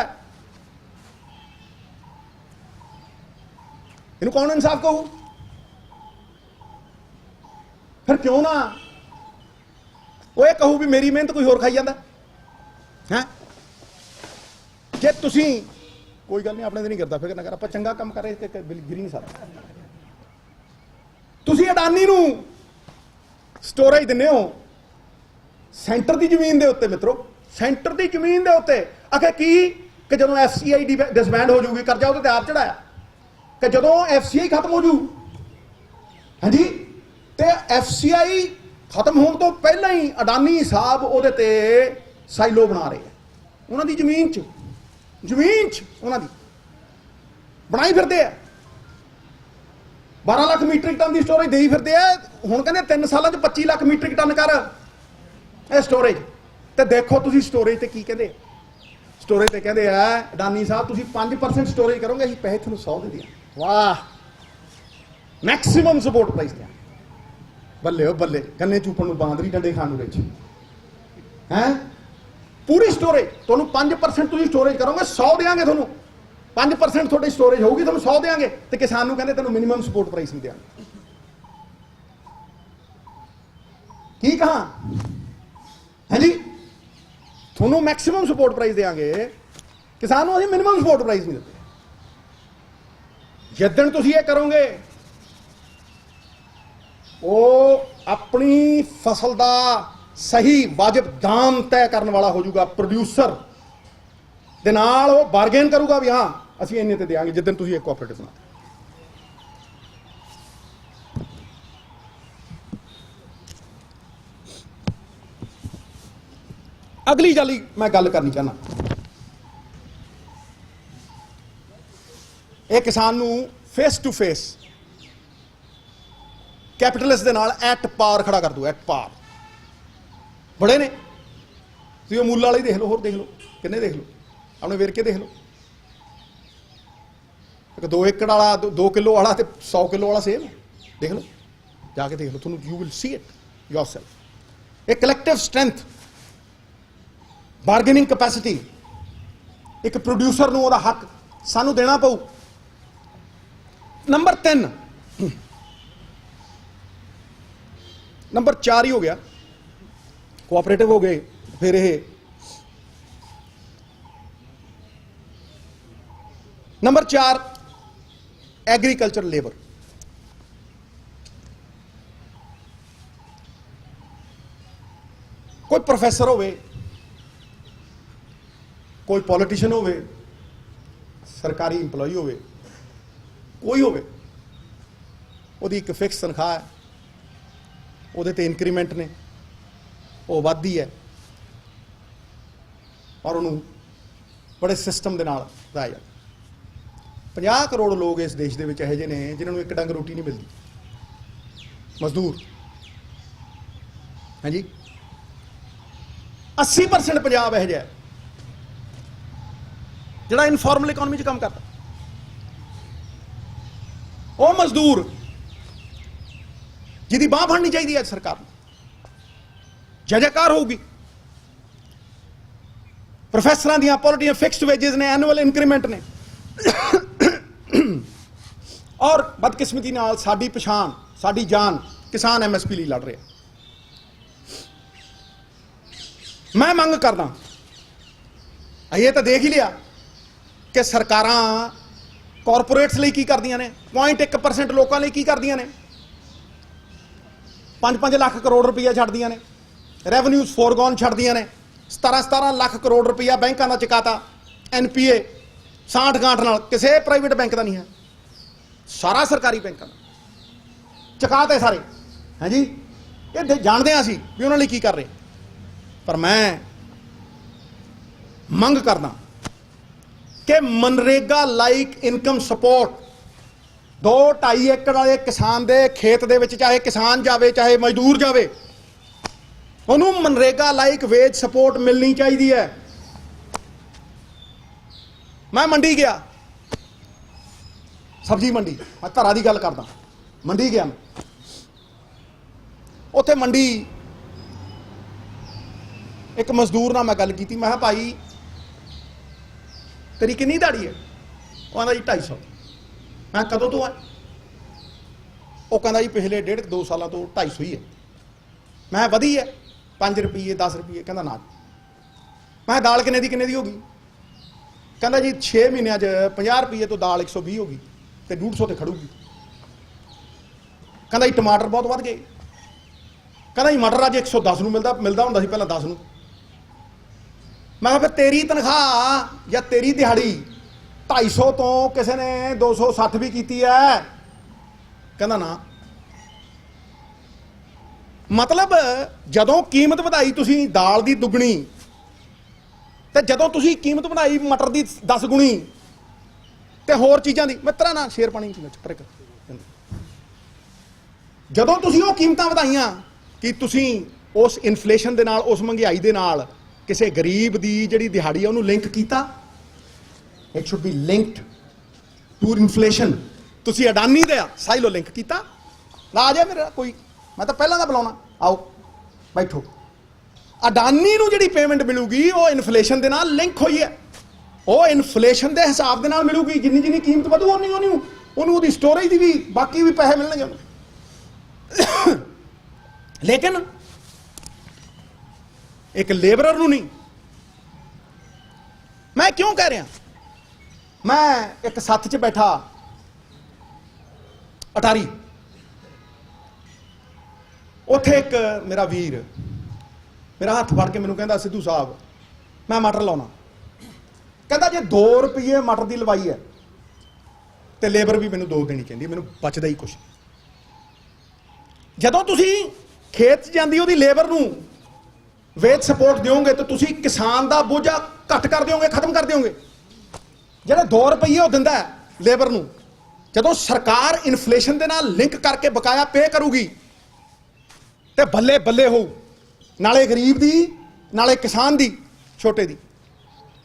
ਇਹਨੂੰ ਕੌਣ ਇਨਸਾਫ ਕਹੂ? ਫਿਰ ਕਿਉਂ ਨਾ ਉਹ ਇਹ ਕਹੂ ਵੀ ਮੇਰੀ ਮਿਹਨਤ ਕੋਈ ਹੋਰ ਖਾਈ ਜਾਂਦਾ ਹੈ। ਜੇ ਤੁਸੀਂ ਕੋਈ ਗੱਲ ਨਹੀਂ, ਆਪਣੇ ਤੇ ਨਹੀਂ ਕਰਦਾ, ਫਿਕਰ ਨਾ ਕਰ, ਆਪਾਂ ਚੰਗਾ ਕੰਮ ਕਰ ਰਹੇ ਤੇ ਗਿਰੀ ਨਹੀਂ ਸਕਦਾ। ਤੁਸੀਂ ਅਡਾਨੀ ਨੂੰ ਸਟੋਰੇਜ ਦਿੰਦੇ ਹੋ ਸੈਂਟਰ ਦੀ ਜ਼ਮੀਨ ਦੇ ਉੱਤੇ, ਮਿੱਤਰੋ, ਸੈਂਟਰ ਦੀ ਜ਼ਮੀਨ ਦੇ ਉੱਤੇ। ਆਖੇ ਕੀ ਕਿ ਜਦੋਂ FCI ਡਿਸਬੈਂਡ ਹੋ ਜਾਊਗੀ, ਕਰਜ਼ਾ ਉਹਦੇ ਤੇ ਆਪ ਚੜਾਇਆ, ਕਿ ਜਦੋਂ FCI ਖਤਮ ਹੋ ਜੂ, ਹਾਂਜੀ, ਤੇ FCI ਖਤਮ ਹੋਣ ਤੋਂ ਪਹਿਲਾਂ ਹੀ ਅਡਾਨੀ ਸਾਹਿਬ ਉਹਦੇ ਤੇ ਸਾਈਲੋ ਬਣਾ ਰਹੇ ਆ, ਉਹਨਾਂ ਦੀ ਜ਼ਮੀਨ 'ਚ ਉਹਨਾਂ ਦੀ ਬਣਾਈ ਫਿਰਦੇ ਆ। 12 ਲੱਖ ਮੀਟ੍ਰਿਕ ਟਨ ਦੀ ਸਟੋਰੇਜ ਦੇਈ ਫਿਰਦੇ ਆ। ਹੁਣ ਕਹਿੰਦੇ 3 ਸਾਲਾਂ 'ਚ 25 ਲੱਖ ਮੀਟ੍ਰਿਕ ਟਨ ਕਰ ਇਹ ਸਟੋਰੇਜ। ਤੇ ਦੇਖੋ ਤੁਸੀਂ ਸਟੋਰੇਜ ਤੇ ਕੀ ਕਹਿੰਦੇ, ਸਟੋਰੇਜ ਤੇ ਕਹਿੰਦੇ ਆ ਅਡਾਨੀ ਸਾਹਿਬ ਤੁਸੀਂ 5% ਸਟੋਰੇਜ ਕਰੋਗੇ, ਅਸੀਂ ਪੈਸੇ ਤੁਹਾਨੂੰ 100 ਦੇ ਦਿਆਂ। ਵਾਹ, ਮੈਕਸਿਮਮ ਸਪੋਰਟ ਪ੍ਰਾਈਸ ਤੇ। ਬੱਲੇ ਉਹ ਬੱਲੇ, ਗੰਨੇ ਚੂਪਣ ਨੂੰ ਬਾਂਦਰੀ, ਡੰਡੇ ਖਾਣ ਨੂੰ ਵਿੱਚ ਹੈ। ਪੂਰੀ ਸਟੋਰੇਜ ਤੁਹਾਨੂੰ 5% ਤੁਸੀਂ ਸਟੋਰੇਜ ਕਰੋਗੇ, 100 ਦੇਾਂਗੇ ਤੁਹਾਨੂੰ। 5% ਤੁਹਾਡੀ ਸਟੋਰੇਜ ਹੋਊਗੀ, ਤੁਹਾਨੂੰ 100 ਦੇਾਂਗੇ। ਤੇ ਕਿਸਾਨ ਨੂੰ ਕਹਿੰਦੇ ਤੈਨੂੰ ਮਿਨੀਮਮ ਸਪੋਰਟ ਪ੍ਰਾਈਸ ਨਹੀਂ ਦੇਾਂਗੇ। ਕੀ ਕਹਾਂ ਹਾਂਜੀ, ਤੁਹਾਨੂੰ ਮੈਕਸਿਮਮ ਸਪੋਰਟ ਪ੍ਰਾਈਸ ਦੇਾਂਗੇ, ਕਿਸਾਨ ਨੂੰ ਅਸੀਂ ਮਿਨੀਮਮ ਸਪੋਰਟ ਪ੍ਰਾਈਸ ਨਹੀਂ ਦਿੰਦੇ। ਜਿੱਦਣ ਤੁਸੀਂ ਇਹ ਕਰੋਗੇ, ਉਹ ਆਪਣੀ ਫਸਲ ਦਾ ਸਹੀ ਵਾਜਬ ਦਾਮ ਤੈਅ ਕਰਨ ਵਾਲਾ ਹੋ ਜਾਊਗਾ। ਪ੍ਰੋਡਿਊਸਰ ਦੇ ਨਾਲ ਉਹ ਬਾਰਗੇਨ ਕਰੂਗਾ ਵੀ ਹਾਂ ਅਸੀਂ ਇੰਨੇ ਤੇ ਦੇਾਂਗੇ, ਜਿੱਦਣ ਤੁਸੀਂ ਇੱਕ ਕੋਆਪਰੇਟਿਵ ਬਣਾ। ਅਗਲੀ ਜਾਲੀ ਮੈਂ ਗੱਲ ਕਰਨੀ ਚਾਹਨਾ, ਇਹ ਕਿਸਾਨ ਨੂੰ ਫੇਸ ਟੂ ਫੇਸ ਕੈਪੀਟਲਿਸਟ ਦੇ ਨਾਲ ਐਟ ਪਾਰ ਖੜਾ ਕਰ ਦੂ। ਐਟ ਪਾਰ ਬੜੇ ਨੇ, ਤੁਸੀਂ ਉਹ ਮੁੱਲ ਵਾਲੇ ਹੀ ਦੇਖ ਲਓ, ਹੋਰ ਦੇਖ ਲਓ, ਕਿੰਨੇ ਦੇਖ ਲਓ, ਆਪਣੇ ਵੇਰਕੇ ਦੇਖ ਲਓ। ਇੱਕ 2 ਏਕੜ ਵਾਲਾ, 2 ਕਿਲੋ ਵਾਲਾ ਤੇ 100 ਕਿਲੋ ਵਾਲਾ ਸੇਮ ਦੇਖ ਲਓ, ਜਾ ਕੇ ਦੇਖ ਲਓ, ਤੁਹਾਨੂੰ you will see it yourself. ਇਹ ਕਲੈਕਟਿਵ ਸਟਰੈਂਥ, ਬਾਰਗੇਨਿੰਗ ਕੈਪੈਸਿਟੀ, ਇੱਕ ਪ੍ਰੋਡਿਊਸਰ ਨੂੰ ਉਹਦਾ ਹੱਕ ਸਾਨੂੰ ਦੇਣਾ ਪਊ। ਨੰਬਰ 3, ਨੰਬਰ 4 ਹੀ ਹੋ ਗਿਆ, ਕੋਆਪਰੇਟਿਵ ਹੋ ਗਏ। ਫਿਰ ਇਹ ਨੰਬਰ 4 ਐਗਰੀਕਲਚਰ ਲੇਬਰ। ਕੋਈ ਪ੍ਰੋਫੈਸਰ ਹੋਵੇ, ਕੋਈ ਪੋਲੀਟੀਸ਼ੀਅਨ ਹੋਵੇ, ਸਰਕਾਰੀ ਇੰਪਲੋਈ ਹੋਵੇ, ਕੋਈ ਹੋਵੇ, ਉਹਦੀ ਇੱਕ ਫਿਕਸ ਤਨਖਾਹ ਹੈ, ਉਹਦੇ ਤੇ ਇਨਕਰੀਮੈਂਟ ਨੇ, ਉਹ ਵੱਧਦੀ ਹੈ, ਔਰ ਉਹਨੂੰ ਬੜੇ ਸਿਸਟਮ ਦੇ ਨਾਲ ਵਧਾਇਆ ਜਾਂਦਾ। 50 ਕਰੋੜ ਲੋਕ ਇਸ ਦੇਸ਼ ਦੇ ਵਿੱਚ ਇਹੋ ਜਿਹੇ ਨੇ ਜਿਨ੍ਹਾਂ ਨੂੰ ਇੱਕ ਡੰਗ ਰੋਟੀ ਨਹੀਂ ਮਿਲਦੀ, ਮਜ਼ਦੂਰ। ਹਾਂਜੀ, 80% ਪੰਜਾਬ ਇਹੋ ਜਿਹਾ ਜਿਹੜਾ ਇਨਫਾਰਮਲ ਇਕਨੋਮੀ 'ਚ ਕੰਮ ਕਰਦਾ। ਉਹ ਮਜ਼ਦੂਰ ਜਿਹਦੀ ਬਾਂਹ ਫੜਨੀ ਚਾਹੀਦੀ ਹੈ ਸਰਕਾਰ ਨੂੰ, ਜੈਕਾਰ ਹੋਊਗੀ। ਪ੍ਰੋਫੈਸਰਾਂ ਦੀਆਂ ਪੋਲੀਟੀਆਂ ਫਿਕਸਡ ਵੇਜਸ ਨੇ, ਐਨੂਅਲ ਇਨਕਰੀਮੈਂਟ ਨੇ, ਔਰ ਬਦਕਿਸਮਤੀ ਨਾਲ ਸਾਡੀ ਪਛਾਣ, ਸਾਡੀ ਜਾਨ ਕਿਸਾਨ MSP ਲਈ ਲੜ ਰਿਹਾ। ਮੈਂ ਮੰਗ ਕਰਦਾ, ਇਹ ਤਾਂ ਦੇਖ ਹੀ ਲਿਆ ਕਿ ਸਰਕਾਰਾਂ ਕਾਰਪੋਰੇਟਸ ਲਈ ਕੀ ਕਰਦੀਆਂ ਨੇ, 0.1% ਲੋਕਾਂ ਲਈ ਕੀ ਕਰਦੀਆਂ ਨੇ। 5-5 ਲੱਖ ਕਰੋੜ ਰੁਪਈਆ ਛੱਡਦੀਆਂ ਨੇ, ਰੈਵਨਿਊਜ਼ ਫੋਰਗੋਨ ਛੱਡਦੀਆਂ ਨੇ। 17 ਲੱਖ ਕਰੋੜ ਰੁਪਈਆ ਬੈਂਕਾਂ ਦਾ ਚੁਕਾਤਾ, NPA 60-60 ਨਾਲ, ਕਿਸੇ ਪ੍ਰਾਈਵੇਟ ਬੈਂਕ ਦਾ ਨਹੀਂ ਹੈ, ਸਾਰਾ ਸਰਕਾਰੀ ਬੈਂਕਾਂ ਦਾ ਚੁਕਾਤੇ ਸਾਰੇ। ਹਾਂਜੀ, ਇਹ ਜਾਣਦੇ ਹਾਂ ਅਸੀਂ ਵੀ ਉਹਨਾਂ ਲਈ ਕੀ ਕਰ ਰਹੇ। ਪਰ ਮੈਂ ਮੰਗ ਕਰਦਾ ਕਿ ਮਨਰੇਗਾ ਲਾਈਕ ਇਨਕਮ ਸਪੋਰਟ 2-2.5 ਏਕੜ ਵਾਲੇ ਕਿਸਾਨ ਦੇ ਖੇਤ ਦੇ ਵਿੱਚ, ਚਾਹੇ ਕਿਸਾਨ ਜਾਵੇ ਚਾਹੇ ਮਜ਼ਦੂਰ ਜਾਵੇ, ਉਹਨੂੰ ਮਨਰੇਗਾ ਲਾਈਕ ਵੇਜ ਸਪੋਰਟ ਮਿਲਣੀ ਚਾਹੀਦੀ ਹੈ। ਮੈਂ ਮੰਡੀ ਗਿਆ, ਸਬਜ਼ੀ ਮੰਡੀ, ਮੈਂ ਧਾਰਾ ਦੀ ਗੱਲ ਕਰਦਾ, ਮੰਡੀ ਗਿਆ ਮੈਂ, ਉੱਥੇ ਮੰਡੀ ਇੱਕ ਮਜ਼ਦੂਰ ਨਾਲ ਮੈਂ ਗੱਲ ਕੀਤੀ। ਮੈਂ ਕਿਹਾ ਭਾਈ ਤੇਰੀ ਕਿੰਨੀ ਦਿਹਾੜੀ ਹੈ? ਉਹ ਕਹਿੰਦਾ ਜੀ 250। ਮੈਂ ਕਿਹਾ ਕਦੋਂ ਤੋਂ ਹੈ? ਉਹ ਕਹਿੰਦਾ ਜੀ ਪਿਛਲੇ 1.5-2 ਸਾਲਾਂ ਤੋਂ 250 ਹੀ ਹੈ। ਮੈਂ ਵਧੀ ਹੈ 5 ਰੁਪਏ 10 ਰੁਪਏ? ਕਹਿੰਦਾ ਨਾ। ਮੈਂ ਕਿਹਾ ਦਾਲ ਕਿੰਨੇ ਦੀ ਹੋ ਗਈ? ਕਹਿੰਦਾ ਜੀ 6 ਮਹੀਨਿਆਂ 'ਚ 50 ਰੁਪਏ ਤੋਂ ਦਾਲ 120 ਹੋ ਗਈ ਤੇ 150 ਤੇ ਖੜੂਗੀ। ਕਹਿੰਦਾ ਜੀ ਟਮਾਟਰ ਬਹੁਤ ਵੱਧ ਗਏ। ਕਹਿੰਦਾ ਜੀ ਮਟਰ ਅੱਜ 110 ਨੂੰ ਮਿਲਦਾ ਹੁੰਦਾ ਸੀ ਪਹਿਲਾਂ 10 ਨੂੰ। ਮੈਂ ਕਿਹਾ ਫਿਰ ਤੇਰੀ ਤਨਖਾਹ ਜਾਂ ਤੇਰੀ ਦਿਹਾੜੀ 250 ਤੋਂ ਕਿਸੇ ਨੇ 260 ਵੀ ਕੀਤੀ ਹੈ? ਕਹਿੰਦਾ ਨਾ। ਮਤਲਬ ਜਦੋਂ ਕੀਮਤ ਵਧਾਈ ਤੁਸੀਂ ਦਾਲ ਦੀ ਦੁੱਗਣੀ, ਤੇ ਜਦੋਂ ਤੁਸੀਂ ਕੀਮਤ ਵਧਾਈ ਮਟਰ ਦੀ 10 ਗੁਣੀ ਤੇ ਹੋਰ ਚੀਜ਼ਾਂ ਦੀ, ਮਿੱਤਰਾਂ ਨਾਲ ਸ਼ੇਰ ਪਾਣੀ ਜਦੋਂ ਤੁਸੀਂ ਉਹ ਕੀਮਤਾਂ ਵਧਾਈਆਂ, ਕਿ ਤੁਸੀਂ ਉਸ ਇਨਫਲੇਸ਼ਨ ਦੇ ਨਾਲ, ਉਸ ਮਹਿੰਗਾਈ ਦੇ ਨਾਲ ਕਿਸੇ ਗਰੀਬ ਦੀ ਜਿਹੜੀ ਦਿਹਾੜੀ ਆ ਉਹਨੂੰ ਲਿੰਕ ਕੀਤਾ। It should be linked to inflation. ਤੁਸੀਂ ਅਡਾਨੀ ਦੇ ਸਾਈਲੋ ਲਿੰਕ ਕੀਤਾ। ਆ ਜਾ ਮੇਰਾ ਕੋਈ, ਮੈਂ ਤਾਂ ਪਹਿਲਾਂ ਦਾ ਬੁਲਾਉਣਾ, ਆਓ ਬੈਠੋ। ਅਡਾਨੀ ਨੂੰ ਜਿਹੜੀ ਪੇਮੈਂਟ ਮਿਲੂਗੀ ਉਹ ਇਨਫਲੇਸ਼ਨ ਦੇ ਨਾਲ ਲਿੰਕ ਹੋਈ ਹੈ। ਉਹ ਇਨਫਲੇਸ਼ਨ ਦੇ ਹਿਸਾਬ ਦੇ ਨਾਲ ਮਿਲੂਗੀ। ਜਿੰਨੀ ਕੀਮਤ ਵਧੂ ਉਹਨੂੰ ਉਹਦੀ ਸਟੋਰੇਜ ਦੀ ਵੀ ਬਾਕੀ ਵੀ ਪੈਸੇ ਮਿਲਣਗੇ ਉਹਨੂੰ। ਲੇਕਿਨ ਇੱਕ ਲੇਬਰਰ ਨੂੰ ਨਹੀਂ। ਮੈਂ ਕਿਉਂ ਕਹਿ ਰਿਹਾ? ਮੈਂ ਇੱਕ ਸੱਥ 'ਚ ਬੈਠਾ ਅਟਾਰੀ, ਉੱਥੇ ਇੱਕ ਮੇਰਾ ਵੀਰ ਮੇਰਾ ਹੱਥ ਫੜ ਕੇ ਮੈਨੂੰ ਕਹਿੰਦਾ, ਸਿੱਧੂ ਸਾਹਿਬ ਮੈਂ ਮਟਰ ਲਾਉਣਾ। ਕਹਿੰਦਾ ਜੇ 2 ਰੁਪਏ ਮਟਰ ਦੀ ਲਵਾਈ ਹੈ ਤੇ ਲੇਬਰ ਵੀ ਮੈਨੂੰ 2 ਦੇਣੀ ਚਾਹੀਦੀ, ਮੈਨੂੰ ਬਚਦਾ ਹੀ ਕੁਛ। ਜਦੋਂ ਤੁਸੀਂ ਖੇਤ 'ਚ ਜਾਂਦੀ ਉਹਦੀ ਲੇਬਰ ਨੂੰ ਵੇਜ ਸਪੋਰਟ ਦਿਓਗੇ ਤਾਂ ਤੁਸੀਂ ਕਿਸਾਨ ਦਾ ਬੋਝਾ ਘੱਟ ਕਰ ਦਿਓਗੇ, ਖਤਮ ਕਰ ਦਿਓਗੇ। ਜਿਹੜੇ 2 ਰੁਪਏ ਉਹ ਦਿੰਦਾ ਹੈ ਲੇਬਰ ਨੂੰ, ਜਦੋਂ ਸਰਕਾਰ ਇਨਫਲੇਸ਼ਨ ਦੇ ਨਾਲ ਲਿੰਕ ਕਰਕੇ ਬਕਾਇਆ ਪੇ ਕਰੂਗੀ ਤੇ ਬੱਲੇ ਬੱਲੇ ਹੋਊ, ਨਾਲੇ ਗਰੀਬ ਦੀ ਨਾਲੇ ਕਿਸਾਨ ਦੀ, ਛੋਟੇ ਦੀ।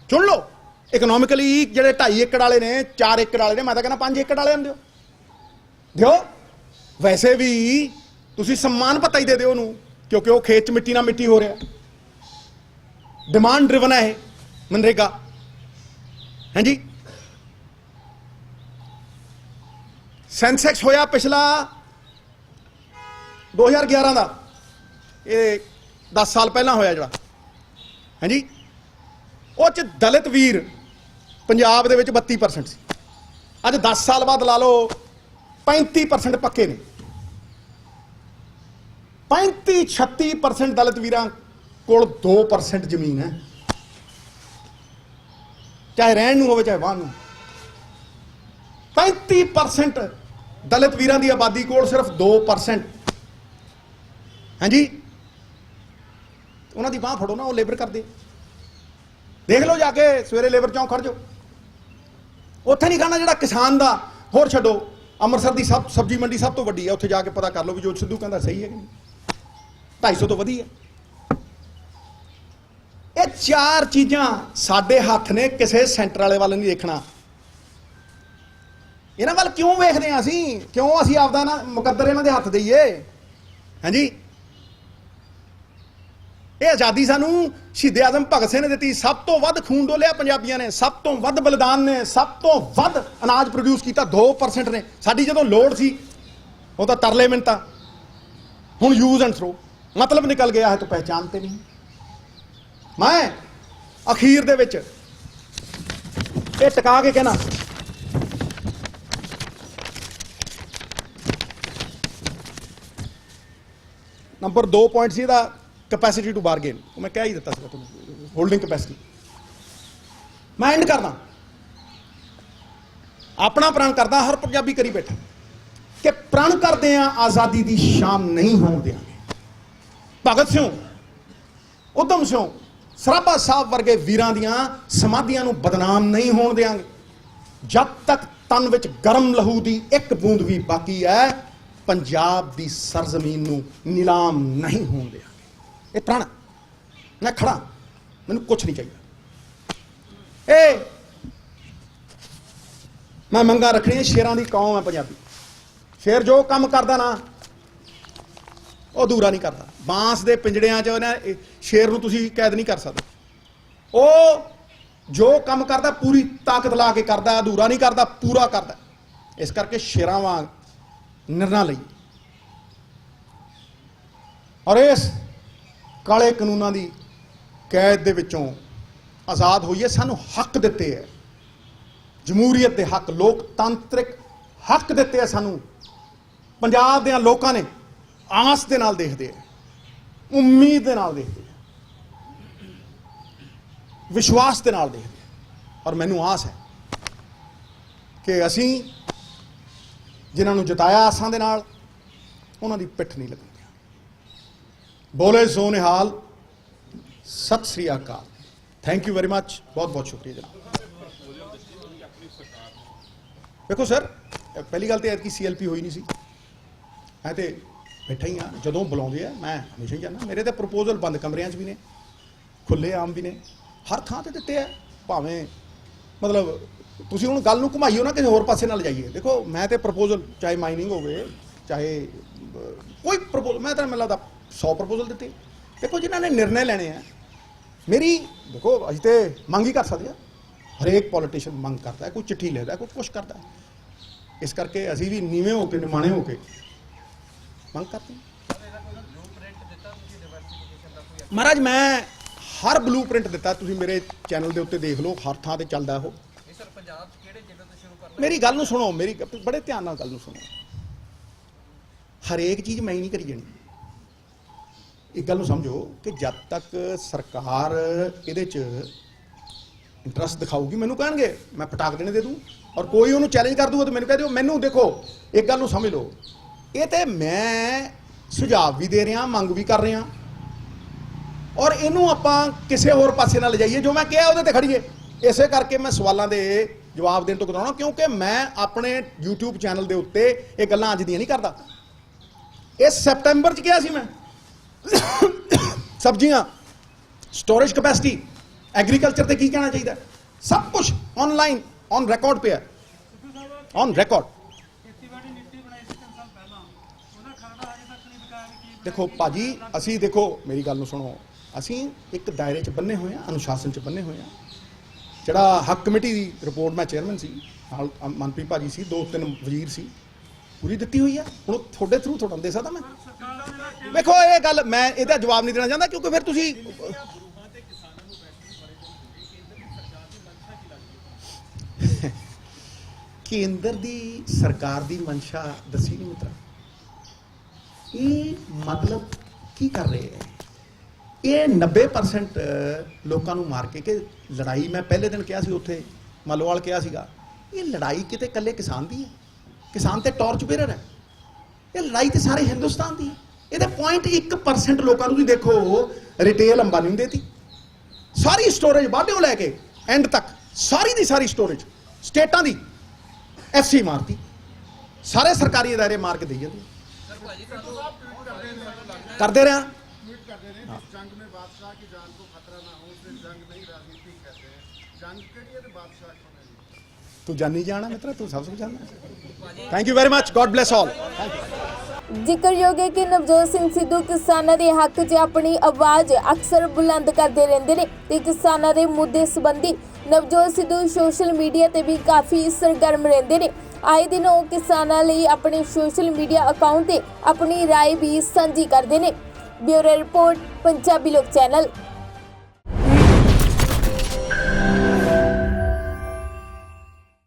ਚੁਣ ਲਓ ਇਕਨੋਮਿਕਲੀ, ਜਿਹੜੇ 2.5 ਏਕੜ ਵਾਲੇ ਨੇ, 4 ਏਕੜ ਵਾਲੇ ਨੇ, ਮੈਂ ਤਾਂ ਕਹਿੰਦਾ 5 ਏਕੜ ਵਾਲਿਆਂ ਨੂੰ ਦਿਓ। ਵੈਸੇ ਵੀ ਤੁਸੀਂ ਸਨਮਾਨ ਭੱਤਾ ਹੀ ਦੇ ਦਿਓ ਉਹਨੂੰ, ਕਿਉਂਕਿ ਉਹ ਖੇਤ 'ਚ ਮਿੱਟੀ ਨਾਲ ਮਿੱਟੀ ਹੋ ਰਿਹਾ। ਡਿਮਾਂਡ ਡਰਿਵਨ ਹੈ ਇਹ ਮਨਰੇਗਾ। ਹਾਂਜੀ, ਸੈਂਸੈਕਸ ਹੋਇਆ ਪਿਛਲਾ 2011 ਦਾ, ਇਹ 10 ਸਾਲ ਪਹਿਲਾਂ ਹੋਇਆ ਜਿਹੜਾ। ਹਾਂਜੀ, ਉਹ 'ਚ ਦਲਿਤ ਵੀਰ ਪੰਜਾਬ ਦੇ ਵਿੱਚ 32% ਸੀ। ਅੱਜ 10 ਸਾਲ ਬਾਅਦ ਲਾ ਲਓ 35% ਪੱਕੇ ਨੇ। 35-36% ਦਲਿਤ ਵੀਰਾਂ ਕੋਲ 2% ਜ਼ਮੀਨ ਹੈ, ਚਾਹੇ ਰਹਿਣ ਨੂੰ ਹੋਵੇ ਚਾਹੇ ਵਾਹਣ ਨੂੰ। 35% ਦਲਿਤ ਵੀਰਾਂ ਦੀ ਆਬਾਦੀ ਕੋਲ ਸਿਰਫ 2%। ਹਾਂਜੀ, ਉਹਨਾਂ ਦੀ ਬਾਂਹ ਫੜੋ ਨਾ, ਉਹ ਲੇਬਰ ਕਰਦੇ। ਦੇਖ ਲਓ ਜਾ ਕੇ ਸਵੇਰੇ ਲੇਬਰ ਚੌਂਕ ਖੜ ਜਾਓ, ਉੱਥੇ ਨਹੀਂ ਖਾਣਾ ਜਿਹੜਾ ਕਿਸਾਨ ਦਾ। ਹੋਰ ਛੱਡੋ, ਅੰਮ੍ਰਿਤਸਰ ਦੀ ਸਬਜ਼ੀ ਮੰਡੀ ਸਭ ਤੋਂ ਵੱਡੀ ਹੈ, ਉੱਥੇ ਜਾ ਕੇ ਪਤਾ ਕਰ ਲਓ ਵੀ ਜੋ ਸਿੱਧੂ ਕਹਿੰਦਾ ਸਹੀ ਹੈ ਕਿ ਨਹੀਂ। 250 ਤੋਂ ਵਧੀ ਹੈ। ਇਹ 4 ਚੀਜ਼ਾਂ ਸਾਡੇ ਹੱਥ ਨੇ, ਕਿਸੇ ਸੈਂਟਰ ਵਾਲੇ ਵੱਲ ਨਹੀਂ ਦੇਖਣਾ। ਇਹਨਾਂ ਵੱਲ ਕਿਉਂ ਵੇਖਦੇ ਹਾਂ ਅਸੀਂ? ਕਿਉਂ ਅਸੀਂ ਆਪਦਾ ਨਾ ਮੁਕੱਦਰ ਇਹਨਾਂ ਦੇ ਹੱਥ ਦੇਈਏ? ਹਾਂਜੀ, ਇਹ ਆਜ਼ਾਦੀ ਸਾਨੂੰ ਸ਼ਹੀਦ ਆਜ਼ਮ ਭਗਤ ਸਿੰਘ ਨੇ ਦਿੱਤੀ। ਸਭ ਤੋਂ ਵੱਧ ਖੂਨ ਡੋਲਿਆ ਪੰਜਾਬੀਆਂ ਨੇ, ਸਭ ਤੋਂ ਵੱਧ ਬਲੀਦਾਨ ਨੇ, ਸਭ ਤੋਂ ਵੱਧ ਅਨਾਜ ਪ੍ਰੋਡਿਊਸ ਕੀਤਾ 2% ਨੇ। ਸਾਡੀ ਜਦੋਂ ਲੋੜ ਸੀ ਉਹ ਤਾਂ ਤਰਲੇ ਮਿੰਟਾਂ, ਹੁਣ ਯੂਜ਼ ਐਂਡ ਥਰੋ। मतलब निकल गया है तो पहचानते नहीं। मैं अखीर दे विच ये टिका के कहना, नंबर 2 पॉइंट सी दा कैपेसिटी टू बारगेन, मैं कह ही दिता सीगा तुहानूं, होल्डिंग कैपेसिटी। मैं एंड करदा, अपना प्रण करदा, हर पंजाबी करी बैठा कि प्रण करदे आ आज़ादी दी शाम नहीं होण देंगे। भगत सिंह, उधम सिंह, सराभा साहब वर्गे वीरां दियां समाधियां नूं बदनाम नहीं होण देंगे। जब तक तन विच गर्म लहू दी एक बूंद भी बाकी है, पंजाब दी सरजमीन नूं नीलाम नहीं होण देंगे। ਇਹ ਪ੍ਰਾਣ ਮੈਂ ਖੜਾ, ਮੈਨੂੰ ਕੁਛ ਨਹੀਂ ਚਾਹੀਦਾ। ਇਹ ਮੈਂ ਮੰਗਾ ਰੱਖਣੀ, ਸ਼ੇਰਾਂ ਦੀ ਕੌਮ ਹੈ ਪੰਜਾਬੀ। ਸ਼ੇਰ ਜੋ ਕੰਮ ਕਰਦਾ ਨਾ ਉਹ ਅਧੂਰਾ ਨਹੀਂ ਕਰਦਾ। ਬਾਂਸ ਦੇ ਪਿੰਜੜਿਆਂ 'ਚ ਸ਼ੇਰ ਨੂੰ ਤੁਸੀਂ ਕੈਦ ਨਹੀਂ ਕਰ ਸਕਦੇ। ਉਹ ਜੋ ਕੰਮ ਕਰਦਾ ਪੂਰੀ ਤਾਕਤ ਲਾ ਕੇ ਕਰਦਾ, ਅਧੂਰਾ ਨਹੀਂ ਕਰਦਾ, ਪੂਰਾ ਕਰਦਾ। ਇਸ ਕਰਕੇ ਸ਼ੇਰਾਂ ਵਾਂਗ ਨਿਰਣਾ ਲਈ ਔਰ ਇਸ ਕਾਲੇ ਕਾਨੂੰਨਾਂ ਦੀ ਕੈਦ ਦੇ ਵਿੱਚੋਂ ਆਜ਼ਾਦ ਹੋਈਏ। ਸਾਨੂੰ ਹੱਕ ਦਿੱਤੇ ਹੈ, ਜਮਹੂਰੀਅਤ ਦੇ ਹੱਕ, ਲੋਕਤੰਤਰਿਕ ਹੱਕ ਦਿੱਤੇ ਹੈ ਸਾਨੂੰ। ਪੰਜਾਬ ਦੇ ਲੋਕਾਂ ਨੇ ਆਸ ਦੇ ਨਾਲ ਦੇਖਦੇ ਆ, ਉਮੀਦ ਦੇ ਨਾਲ ਦੇਖਦੇ ਆ, ਵਿਸ਼ਵਾਸ ਦੇ ਨਾਲ ਦੇਖਦੇ ਆ। ਔਰ ਮੈਨੂੰ ਆਸ ਹੈ ਕਿ ਅਸੀਂ ਜਿਨ੍ਹਾਂ ਨੂੰ ਜਿਤਾਇਆ ਆਸਾਂ ਦੇ ਨਾਲ, ਉਹਨਾਂ ਦੀ ਪਿੱਠ ਨਹੀਂ ਲੱਗਣ ਦਿਆਂਗੇ। ਬੋਲੇ ਸੋ ਨਿਹਾਲ, ਸਤਿ ਸ੍ਰੀ ਅਕਾਲ। ਥੈਂਕ ਯੂ ਵੈਰੀ ਮੱਚ, ਬਹੁਤ ਬਹੁਤ ਸ਼ੁਕਰੀਆ ਜਨਾਬ। ਦੇਖੋ ਸਰ, ਪਹਿਲੀ ਗੱਲ ਤਾਂ ਐਤਕੀ CLP ਹੋਈ ਨਹੀਂ ਸੀ। ਮੈਂ ਤੇ ਬੈਠਾ ਹੀ ਹਾਂ, ਜਦੋਂ ਬੁਲਾਉਂਦੇ ਆ ਮੈਂ ਹਮੇਸ਼ਾ ਹੀ ਜਾਂਦਾ। ਮੇਰੇ ਤਾਂ ਪ੍ਰਪੋਜ਼ਲ ਬੰਦ ਕਮਰਿਆਂ 'ਚ ਵੀ ਨੇ, ਖੁੱਲ੍ਹੇ ਆਮ ਵੀ ਨੇ, ਹਰ ਥਾਂ ਤੇ ਦਿੱਤੇ ਆ। ਭਾਵੇਂ ਮਤਲਬ ਤੁਸੀਂ ਹੁਣ ਗੱਲ ਨੂੰ ਘੁਮਾਈਓ ਨਾ, ਕਿਸੇ ਹੋਰ ਪਾਸੇ ਨਾਲ ਜਾਈਏ। ਦੇਖੋ ਮੈਂ ਤੇ ਪ੍ਰਪੋਜ਼ਲ, ਚਾਹੇ ਮਾਈਨਿੰਗ ਹੋਵੇ, ਚਾਹੇ ਕੋਈ ਪ੍ਰਪੋਜ਼ਲ, ਮੈਂ ਤਾਂ ਮੈਨੂੰ ਲੱਗਦਾ 100 ਪ੍ਰਪੋਜ਼ਲ ਦਿੱਤੇ। ਦੇਖੋ ਜਿਨ੍ਹਾਂ ਨੇ ਨਿਰਣੇ ਲੈਣੇ ਆ, ਮੇਰੀ ਦੇਖੋ ਅਸੀਂ ਤੇ ਮੰਗ ਹੀ ਕਰ ਸਕਦੇ ਆ। ਹਰੇਕ ਪੋਲੀਟੀਸ਼ੀਅਨ ਮੰਗ ਕਰਦਾ, ਕੋਈ ਚਿੱਠੀ ਲਿਖਦਾ, ਕੋਈ ਕੁਛ ਕਰਦਾ। ਇਸ ਕਰਕੇ ਅਸੀਂ ਵੀ ਨੀਵੇਂ ਹੋ ਕੇ, ਨਿਮਾਣੇ ਹੋ ਕੇ ਮੰਗ ਕਰਦੇ ਮਹਾਰਾਜ। ਮੈਂ ਹਰ ਬਲੂ ਪ੍ਰਿੰਟ ਦਿੱਤਾ, ਤੁਸੀਂ ਮੇਰੇ ਚੈਨਲ ਦੇ ਉੱਤੇ ਦੇਖ ਲਓ, ਹਰ ਥਾਂ ਤੇ ਚੱਲਦਾ ਉਹ। ਮੇਰੀ ਗੱਲ ਨੂੰ ਸੁਣੋ, ਮੇਰੀ ਬੜੇ ਧਿਆਨ ਨਾਲ ਗੱਲ ਨੂੰ ਸੁਣੋ। ਹਰੇਕ ਚੀਜ਼ ਮੈਂ ਹੀ ਨਹੀਂ ਕਰੀ ਜਾਣੀ। ਇੱਕ ਗੱਲ ਨੂੰ ਸਮਝੋ ਕਿ ਜਦ ਤੱਕ ਸਰਕਾਰ ਇਹਦੇ 'ਚ ਇੰਟਰਸਟ ਦਿਖਾਊਗੀ, ਮੈਨੂੰ ਕਹਿਣਗੇ ਮੈਂ ਪਟਾਕ ਦੇਣੇ ਦੇ ਦੂੰ। ਔਰ ਕੋਈ ਉਹਨੂੰ ਚੈਲੰਜ ਕਰ ਦੂਗਾ ਤਾਂ ਮੈਨੂੰ ਕਹਿ ਦਿਓ। ਮੈਨੂੰ ਦੇਖੋ, ਇੱਕ ਗੱਲ ਨੂੰ ਸਮਝ ਲਓ, ਇਹ ਤੇ ਮੈਂ ਸੁਝਾਅ ਵੀ ਦੇ ਰਿਹਾ, ਮੰਗ ਵੀ ਕਰ ਰਿਹਾ। ਔਰ ਇਹਨੂੰ ਆਪਾਂ ਕਿਸੇ ਹੋਰ ਪਾਸੇ ਨਾਲ ਲਿਜਾਈਏ, ਜੋ ਮੈਂ ਕਿਹਾ ਉਹਦੇ ਤੇ ਖੜੀਏ। ਇਸੇ ਕਰਕੇ ਮੈਂ ਸਵਾਲਾਂ ਦੇ ਜਵਾਬ ਦੇਣ ਤੋਂ ਕਰਾਉਣਾ, ਕਿਉਂਕਿ ਮੈਂ ਆਪਣੇ YouTube ਚੈਨਲ ਦੇ ਉੱਤੇ ਇਹ ਗੱਲਾਂ ਅੱਜ ਦੀਆਂ ਨਹੀਂ ਕਰਦਾ। ਇਹ ਸੈਪਟੈਂਬਰ 'ਚ ਕਿਹਾ ਸੀ ਮੈਂ। ਸਬਜ਼ੀਆਂ, ਸਟੋਰੇਜ ਕਪੈਸਿਟੀ, ਐਗਰੀਕਲਚਰ ਤੇ ਕੀ ਕਹਿਣਾ ਚਾਹੀਦਾ, ਸਭ ਕੁਝ ਆਨਲਾਈਨ ਔਨ ਰਿਕਾਰਡ ਪਿਆ, ਔਨ ਰਿਕਾਰਡ। ਦੇਖੋ ਭਾਜੀ, ਅਸੀਂ ਦੇਖੋ ਮੇਰੀ ਗੱਲ ਨੂੰ ਸੁਣੋ, ਅਸੀਂ ਇੱਕ ਦਾਇਰੇ 'ਚ ਬੰਨੇ ਹੋਏ ਆ, ਅਨੁਸ਼ਾਸਨ 'ਚ ਬੰਨੇ ਹੋਏ ਆ। ਜਿਹੜਾ ਹੱਕ ਕਮੇਟੀ ਦੀ ਰਿਪੋਰਟ, ਮੈਂ ਚੇਅਰਮੈਨ ਸੀ, ਨਾਲ ਮਨਪ੍ਰੀਤ ਭਾਜੀ ਸੀ, 2-3 ਵਜ਼ੀਰ ਸੀ, ਪੂਰੀ ਦਿੱਤੀ ਹੋਈ ਆ। ਹੁਣ ਤੁਹਾਡੇ ਥਰੂ ਤੁਹਾਡਾ ਦੇ ਸਕਦਾ ਮੈਂ। ਦੇਖੋ ਇਹ ਗੱਲ ਮੈਂ ਇਹਦਾ ਜਵਾਬ ਨਹੀਂ ਦੇਣਾ ਚਾਹੁੰਦਾ, ਕਿਉਂਕਿ ਫਿਰ ਤੁਸੀਂ ਕੇਂਦਰ ਦੀ ਸਰਕਾਰ ਦੀ ਮਨਸ਼ਾ ਦੱਸੀ ਨਹੀਂ ਮਿੱਤਰਾ। ਇਹ ਮਤਲਬ ਕੀ ਕਰ ਰਹੇ ਹੈ? ਇਹ 90% ਲੋਕਾਂ ਨੂੰ ਮਾਰ ਕੇ ਲੜਾਈ, ਮੈਂ ਪਹਿਲੇ ਦਿਨ ਕਿਹਾ ਸੀ ਉੱਥੇ ਮਲੋਵਾਲ ਕਿਹਾ ਸੀਗਾ, ਇਹ ਲੜਾਈ ਕਿਤੇ ਇਕੱਲੇ ਕਿਸਾਨ ਦੀ ਹੈ? ਕਿਸਾਨ ਤੇ ਟਾਰਚ ਬੇਰਰ ਹੈ। ਇਹ ਲੜਾਈ ਤੇ ਸਾਰੇ ਹਿੰਦੁਸਤਾਨ ਦੀ ਹੈ। ਇਹਦੇ 0.1% ਲੋਕਾਂ ਨੂੰ ਵੀ ਦੇਖੋ, ਰਿਟੇਲ ਅੰਬਾਨੀ ਨੂੰ ਦੇਤੀ ਸਾਰੀ ਸਟੋਰੇਜ, ਵਾਢਿਓ ਲੈ ਕੇ ਐਂਡ ਤੱਕ ਸਾਰੀ ਦੀ ਸਾਰੀ ਸਟੋਰੇਜ, ਸਟੇਟਾਂ ਦੀ FC ਮਾਰਤੀ, ਸਾਰੇ ਸਰਕਾਰੀ ਅਦਾਰੇ ਮਾਰ ਕੇ ਦੇਈ ਜਾਂਦੇ ਕਰਦੇ ਰਿਹਾ। जंग में बादशाह की जान को खतरा ना हो, इसलिए जंग नहीं राजनीति कहते हैं। जंग के लिए तो बादशाह को नहीं। तू जानी जाना मित्र, तू सब कुछ जानना। Thank you very much, God bless all. ਜ਼ਿਕਰਯੋਗ ਹੈ ਕਿ ਨਵਜੋਤ ਸਿੰਘ ਸਿੱਧੂ ਕਿਸਾਨਾਂ ਦੇ ਹੱਕ 'ਚ ਆਪਣੀ ਆਵਾਜ਼ ਅਕਸਰ ਬੁਲੰਦ ਕਰਦੇ ਰਹਿੰਦੇ ਨੇ ਤੇ ਕਿਸਾਨਾਂ ਦੇ ਮੁੱਦੇ ਸੰਬੰਧੀ ਨਵਜੋਤ ਸਿੱਧੂ ਸੋਸ਼ਲ ਮੀਡੀਆ ਤੇ ਵੀ ਕਾਫੀ ਸਰਗਰਮ ਰਹਿੰਦੇ ਨੇ। ਆਏ ਦਿਨ ਉਹ ਕਿਸਾਨਾਂ ਲਈ ਆਪਣੇ ਸੋਸ਼ਲ ਮੀਡੀਆ ਅਕਾਊਂਟ ਤੇ ਆਪਣੀ ਰਾਏ ਵੀ ਸਾਂਝੀ ਕਰਦੇ ਨੇ। ਬਿਊਰੋ ਰਿਪੋਰਟ, ਪੰਜਾਬੀ ਲੋਕ ਚੈਨਲ।